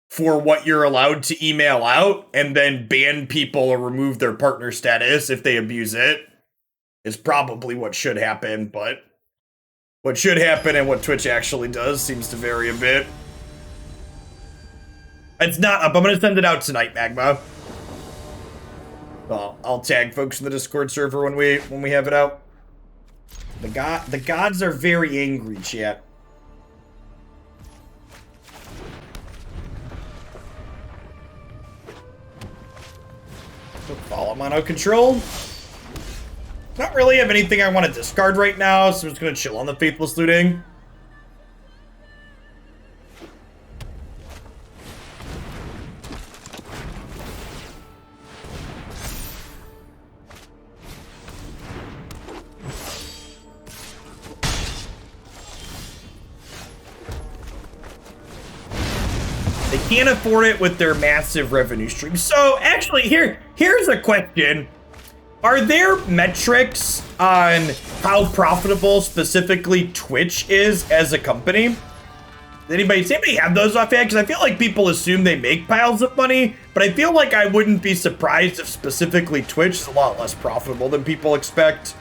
for what you're allowed to email out and then ban people or remove their partner status if they abuse it. Is probably what should happen, but what should happen and what Twitch actually does seems to vary a bit. It's not up. I'm going to send it out tonight, Magma. Well, I'll tag folks in the Discord server when we have it out. The gods are very angry, chat. Follow mono control. Not really have anything I want to discard right now, so I'm just gonna chill on the Faithless Looting. Can't afford it with their massive revenue stream. So actually here's a question. Are there metrics on how profitable specifically Twitch is as a company? Does anybody have those offhand? Because I feel like people assume they make piles of money, but I feel like I wouldn't be surprised if specifically Twitch is a lot less profitable than people expect.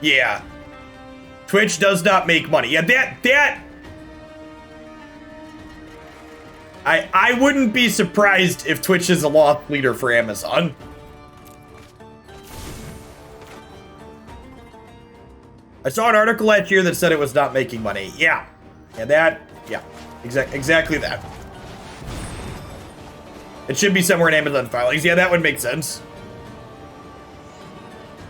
Yeah. Twitch does not make money. Yeah, that... I wouldn't be surprised if Twitch is a loss leader for Amazon. I saw an article last year that said it was not making money. Yeah. Yeah, exactly that. It should be somewhere in Amazon filings. Yeah, that would make sense.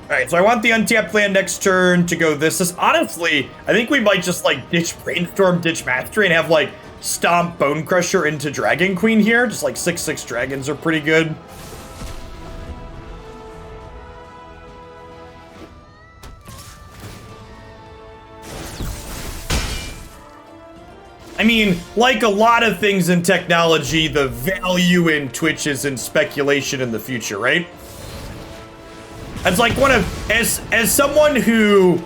Alright, so I want the untapped land next turn to go this. Honestly, I think we might just, like, ditch Brainstorm, ditch Mastery, and have, like, stomp Bonecrusher into Dragon Queen here. Just, like, 6/6 dragons are pretty good. I mean, like a lot of things in technology, the value in Twitch is in speculation in the future, right? It's like one of, as someone who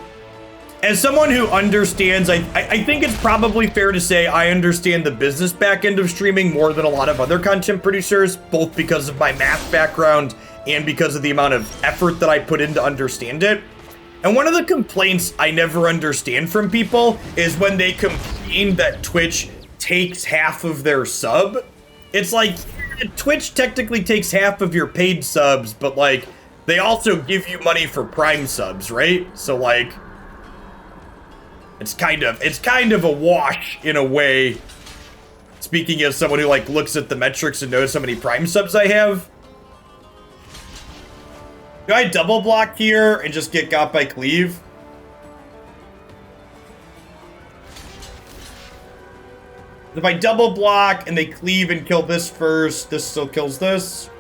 understands, I think it's probably fair to say I understand the business back end of streaming more than a lot of other content producers, both because of my math background and because of the amount of effort that I put in to understand it. And one of the complaints I never understand from people is when they complain that Twitch takes half of their sub. It's like, Twitch technically takes half of your paid subs, but like, they also give you money for Prime subs, right? So like, it's kind of a wash in a way. Speaking as someone who like looks at the metrics and knows how many Prime subs I have. Do I double block here and just get got by cleave? If I double block and they cleave and kill this first, this still kills this.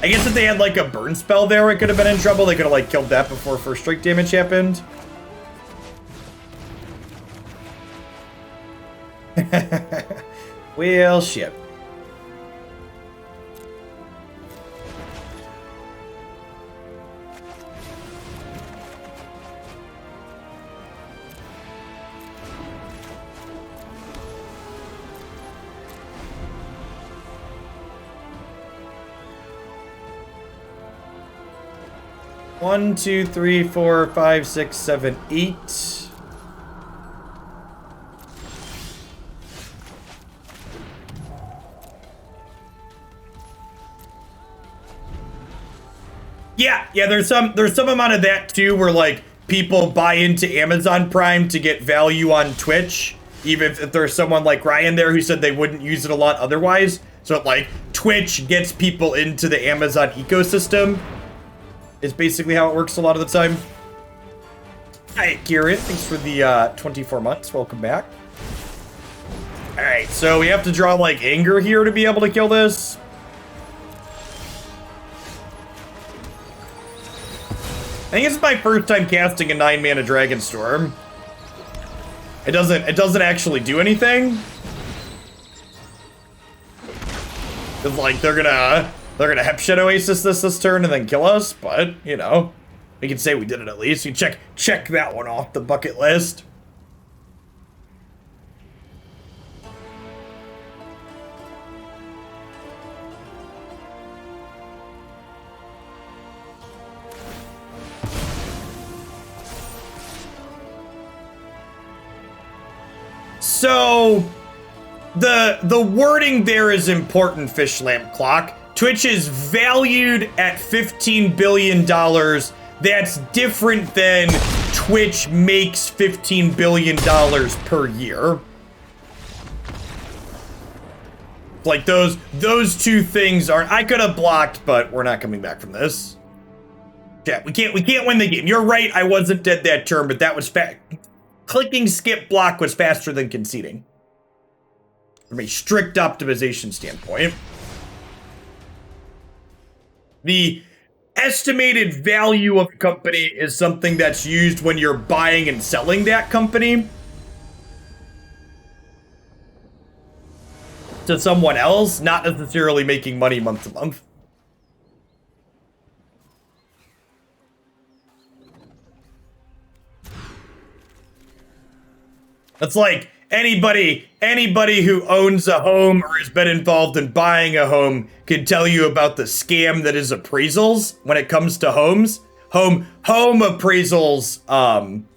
I guess if they had like a burn spell there, it could have been in trouble. They could have like killed that before first strike damage happened. Well, shit. One, two, three, four, five, six, seven, 8. Yeah, there's some amount of that too, where like people buy into Amazon Prime to get value on Twitch, even if there's someone like Ryan there who said they wouldn't use it a lot otherwise. So like Twitch gets people into the Amazon ecosystem is basically how it works a lot of the time. Hi, Kieran, thanks for the 24 months. Welcome back. All right, so we have to draw like anger here to be able to kill this. I think this is my first time casting a 9-mana Dragonstorm. It doesn't actually do anything. It's like they're gonna Hepshed Oasis this turn and then kill us, but you know, we can say we did it at least. You check that one off the bucket list. So, the wording there is important, Fish Lamp Clock. Twitch is valued at $15 billion. That's different than Twitch makes $15 billion per year. Like, those two things aren't... I could have blocked, but we're not coming back from this. Yeah, we can't win the game. You're right, I wasn't dead that turn, but that was fast. Clicking skip block was faster than conceding. From a strict optimization standpoint. The estimated value of a company is something that's used when you're buying and selling that company to someone else, not necessarily making money month to month. It's like anybody who owns a home or has been involved in buying a home can tell you about the scam that is appraisals when it comes to homes. Home appraisals, home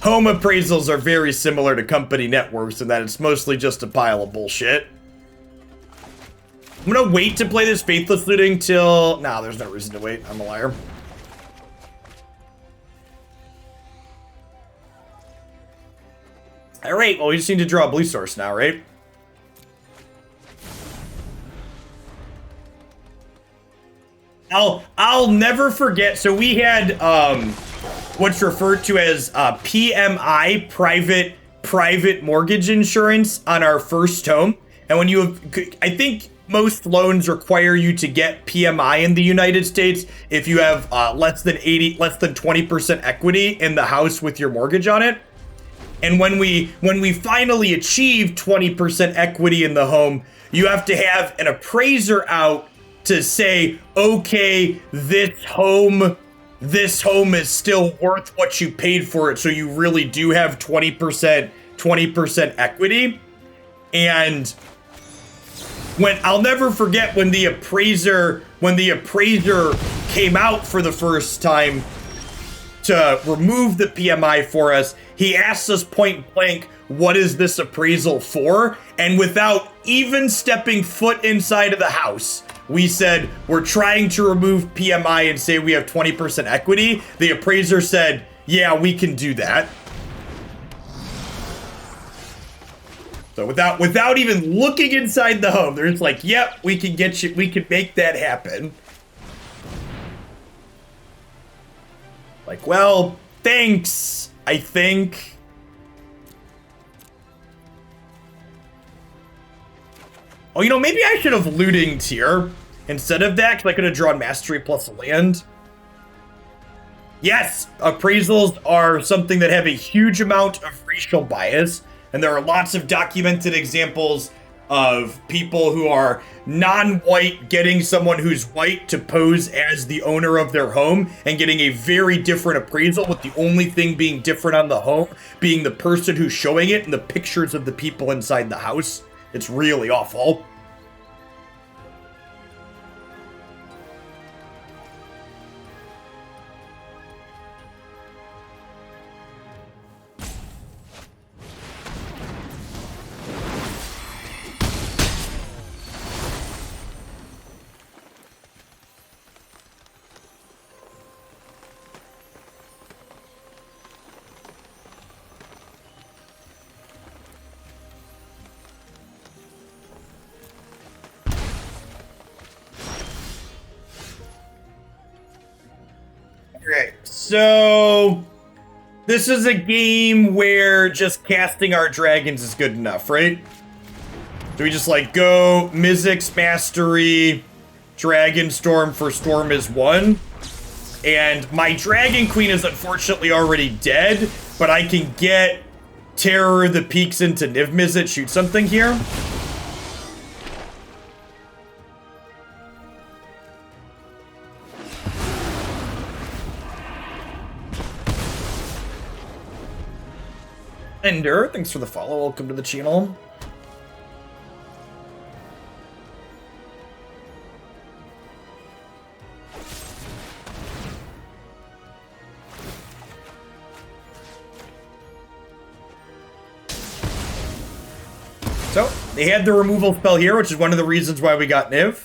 appraisals are very similar to company net worths in that it's mostly just a pile of bullshit. I'm gonna wait to play this Faithless Looting till... Nah, there's no reason to wait. I'm a liar. Alright, well, we just need to draw a blue source now, right? I'll never forget. So we had what's referred to as PMI, private mortgage insurance on our first home. And when you have, I think most loans require you to get PMI in the United States if you have less than 20% equity in the house with your mortgage on it. And when we finally achieve 20% equity in the home, you have to have an appraiser out to say, okay, this home is still worth what you paid for it, so you really do have 20% equity. And when I'll never forget when the appraiser came out for the first time to remove the PMI for us, he asked us point blank, what is this appraisal for? And without even stepping foot inside of the house, we said, we're trying to remove PMI and say we have 20% equity. The appraiser said, yeah, we can do that. So without even looking inside the home, they're just like, yep, we can get you, we can make that happen. Like, well, thanks, I think. Oh, you know, maybe I should have looting tier instead of that, because I could have drawn mastery plus a land. Yes, appraisals are something that have a huge amount of racial bias, and there are lots of documented examples of people who are non-white getting someone who's white to pose as the owner of their home and getting a very different appraisal, with the only thing being different on the home being the person who's showing it and the pictures of the people inside the house. It's really awful. Okay, so this is a game where just casting our dragons is good enough, right? Do we just like go Mizzix Mastery, Dragonstorm for Storm is 1? And my Dragon Queen is unfortunately already dead, but I can get Terror of the Peaks into Niv-Mizzet, shoot something here. Ender, thanks for the follow. Welcome to the channel. So, they had the removal spell here, which is one of the reasons why we got Niv.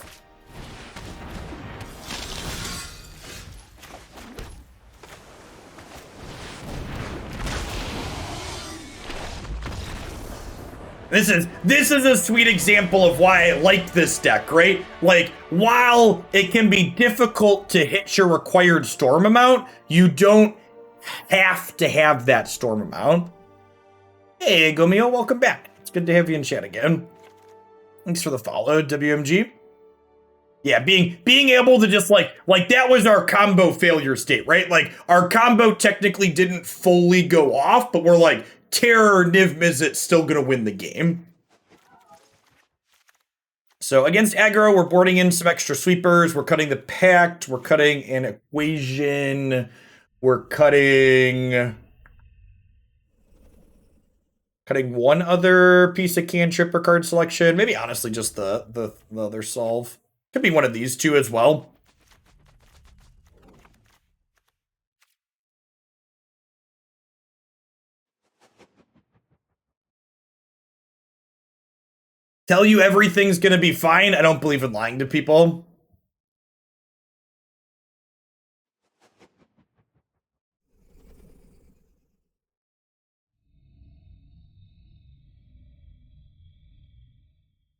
This is a sweet example of why I like this deck, right? Like, while it can be difficult to hit your required storm amount, you don't have to have that storm amount. Hey, Gomio, welcome back. It's good to have you in chat again. Thanks for the follow, WMG. Yeah, being able to just like that was our combo failure state, right? Like, our combo technically didn't fully go off, but we're like, Terror Niv-Mizzet still gonna win the game. So against aggro, we're boarding in some extra sweepers. We're cutting the Pact. We're cutting an Equation. We're cutting Cutting one other piece of cantrip or card selection. Maybe honestly just the other solve. Could be one of these two as well. Tell you everything's gonna be fine. I don't believe in lying to people.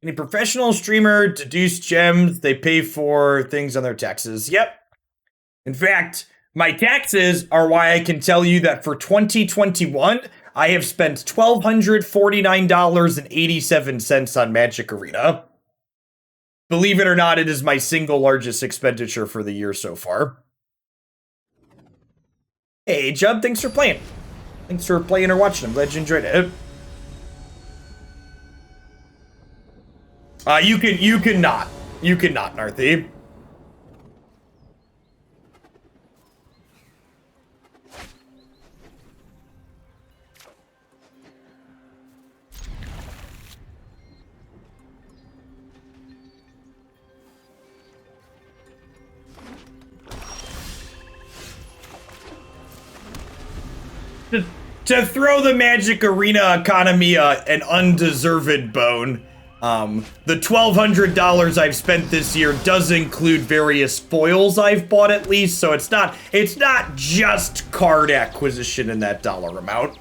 Any professional streamer deduce gems they pay for things on their taxes. Yep. In fact, my taxes are why I can tell you that for 2021, I have spent $1,249.87 on Magic Arena. Believe it or not, it is my single largest expenditure for the year so far. Hey, Jub, thanks for playing. Thanks for playing or watching. I'm glad you enjoyed it. You cannot, Narthi. To throw the Magic Arena economy an undeserved bone. The $1,200 I've spent this year does include various foils I've bought at least, so it's not just card acquisition in that dollar amount.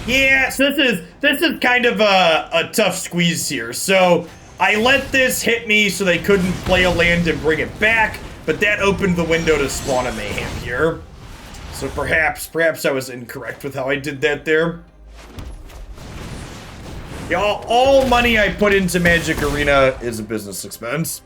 Yeah, so this is kind of a tough squeeze here. So I let this hit me so they couldn't play a land and bring it back. But that opened the window to spawn a mayhem here. So perhaps I was incorrect with how I did that there. Y'all, all money I put into Magic Arena is a business expense.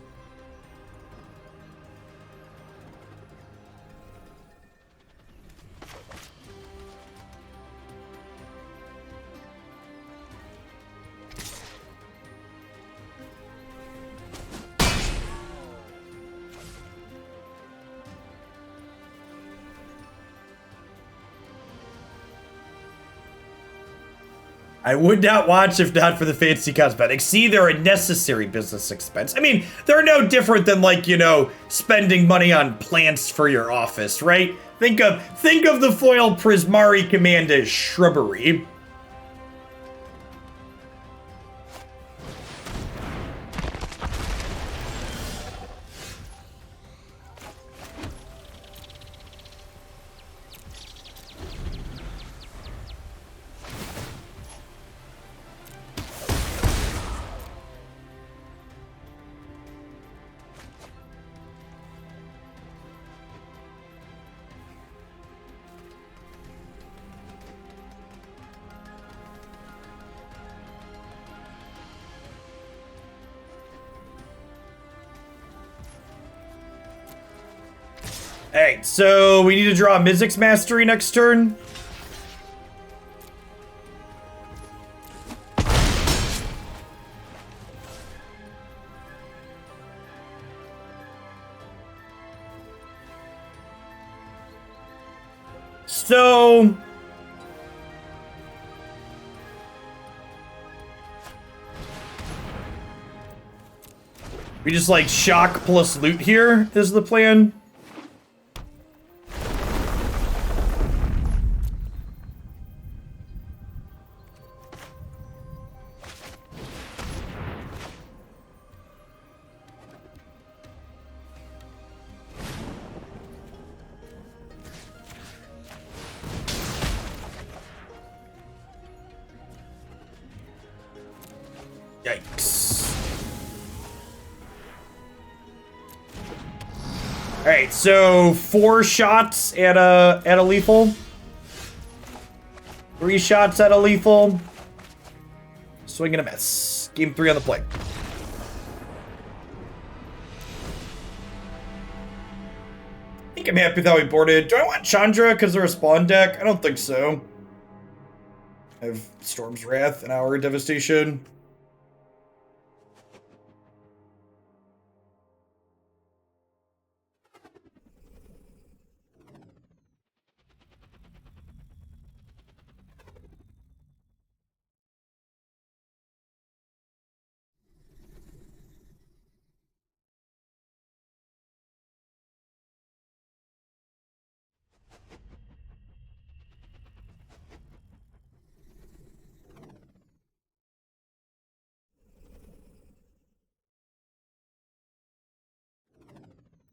I would not watch if not for the fancy cosmetics. See, they're a necessary business expense. I mean, they're no different than, like, you know, spending money on plants for your office, right? Think of the foil Prismari Command as shrubbery. Alright, so we need to draw a Mizzix Mastery next turn. So we just like shock plus loot here is the plan. Yikes. Alright, so 4 shots at a lethal. 3 shots at a lethal. Swing and a miss. Game 3 on the plate. I think I'm happy with how we boarded. Do I want Chandra because they're a spawn deck? I don't think so. I have Storm's Wrath and Hour of Devastation.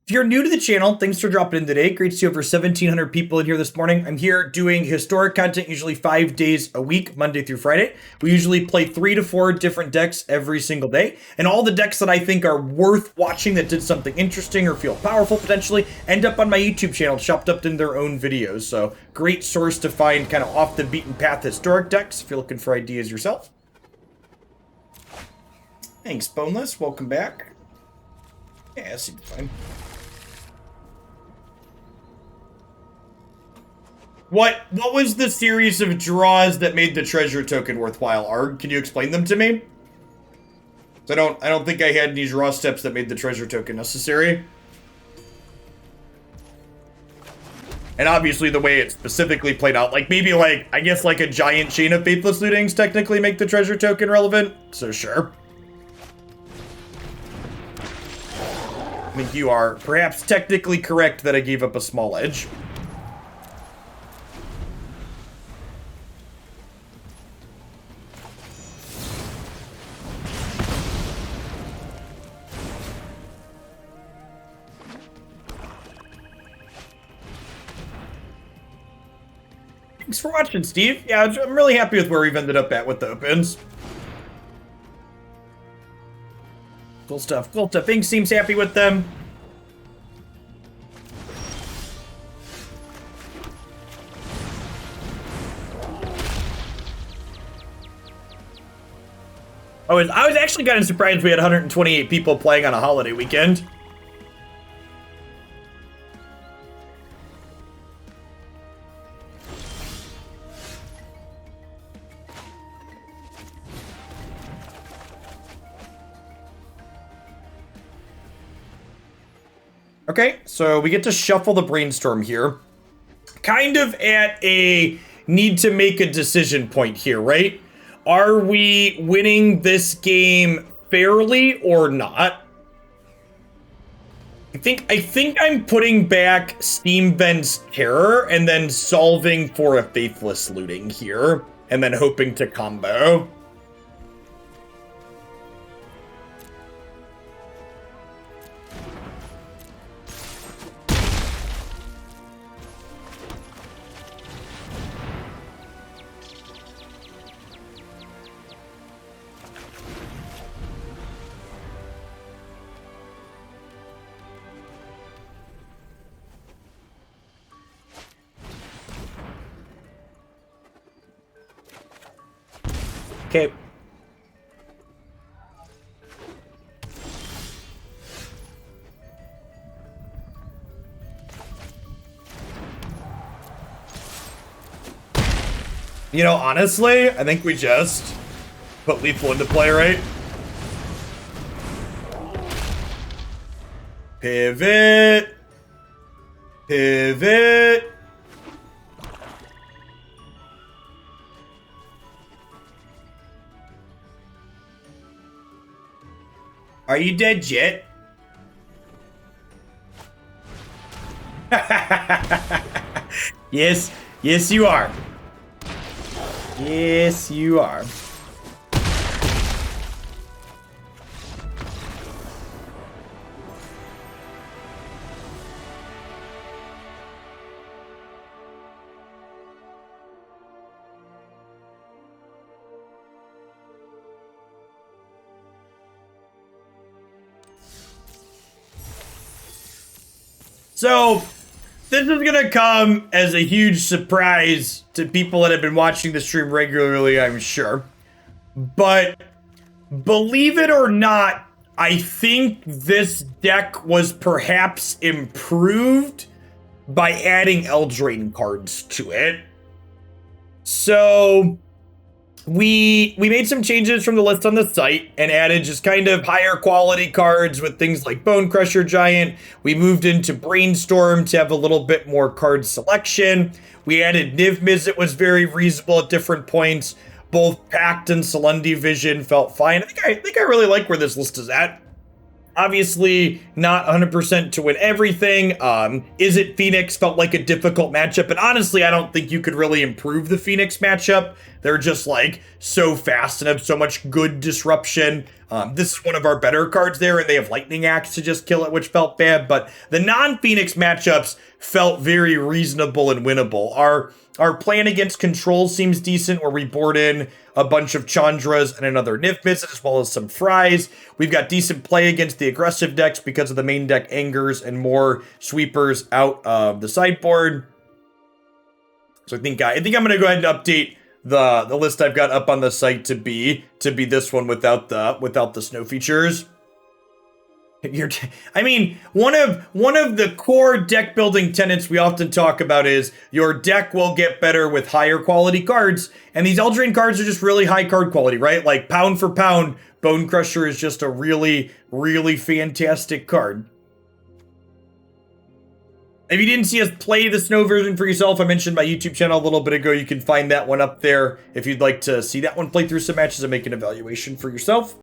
If you're new to the channel, thanks for dropping in today. Great to see over 1,700 people in here this morning. I'm here doing historic content, usually 5 days a week, Monday through Friday. We usually play 3 to 4 different decks every single day. And all the decks that I think are worth watching that did something interesting or feel powerful potentially end up on my YouTube channel, chopped up in their own videos. So great source to find kind of off the beaten path historic decks if you're looking for ideas yourself. Thanks, Boneless. Welcome back. Yeah, that seems fine. What was the series of draws that made the treasure token worthwhile, Arg? Can you explain them to me? I don't think I had any draw steps that made the treasure token necessary. And obviously the way it specifically played out, like maybe like, I guess like a giant chain of Faithless Lootings technically make the treasure token relevant, so sure. I think you are perhaps technically correct that I gave up a small edge. Thanks for watching, Steve. Yeah, I'm really happy with where we've ended up at with the opens. Cool stuff, cool stuff. Ink seems happy with them. I was actually kind of surprised we had 128 people playing on a holiday weekend. Okay, so we get to shuffle the Brainstorm here. Kind of at a need to make a decision point here, right? Are we winning this game fairly or not? I think I'm putting back Steam Vent's Terror and then solving for a Faithless Looting here, and then hoping to combo. Okay. You know, honestly, I think we just put Lethal into play, right? Pivot. Pivot. Are you dead yet? Yes, yes you are. Yes you are. So, this is gonna come as a huge surprise to people that have been watching the stream regularly, I'm sure. But, believe it or not, I think this deck was perhaps improved by adding Eldraine cards to it. So, we made some changes from the list on the site and added just kind of higher quality cards with things like Bonecrusher Giant. We moved into Brainstorm to have a little bit more card selection. We added Niv-Mizzet was very reasonable at different points. Both Pact and Silundi Vision felt fine. I think I really like where this list is at. Obviously, not 100% to win everything. Is it Phoenix? Felt like a difficult matchup, and honestly, I don't think you could really improve the Phoenix matchup. They're just like so fast and have so much good disruption. This is one of our better cards there, and they have Lightning Axe to just kill it, which felt bad. But the non-Phoenix matchups felt very reasonable and winnable. Our plan against Control seems decent, where we board in a bunch of Chandras and another Niv-Mizzet, as well as some Fries. We've got decent play against the aggressive decks because of the main deck Angers and more sweepers out of the sideboard. So I think I'm going to go ahead and update the list I've got up on the site to be this one without the snow features. I mean, one of the core deck building tenets we often talk about is your deck will get better with higher quality cards, and these Eldraine cards are just really high card quality, right? Like pound for pound, Bonecrusher is just a really, really fantastic card. If you didn't see us play the snow version for yourself, I mentioned my YouTube channel a little bit ago. You can find that one up there if you'd like to see that one, play through some matches and make an evaluation for yourself.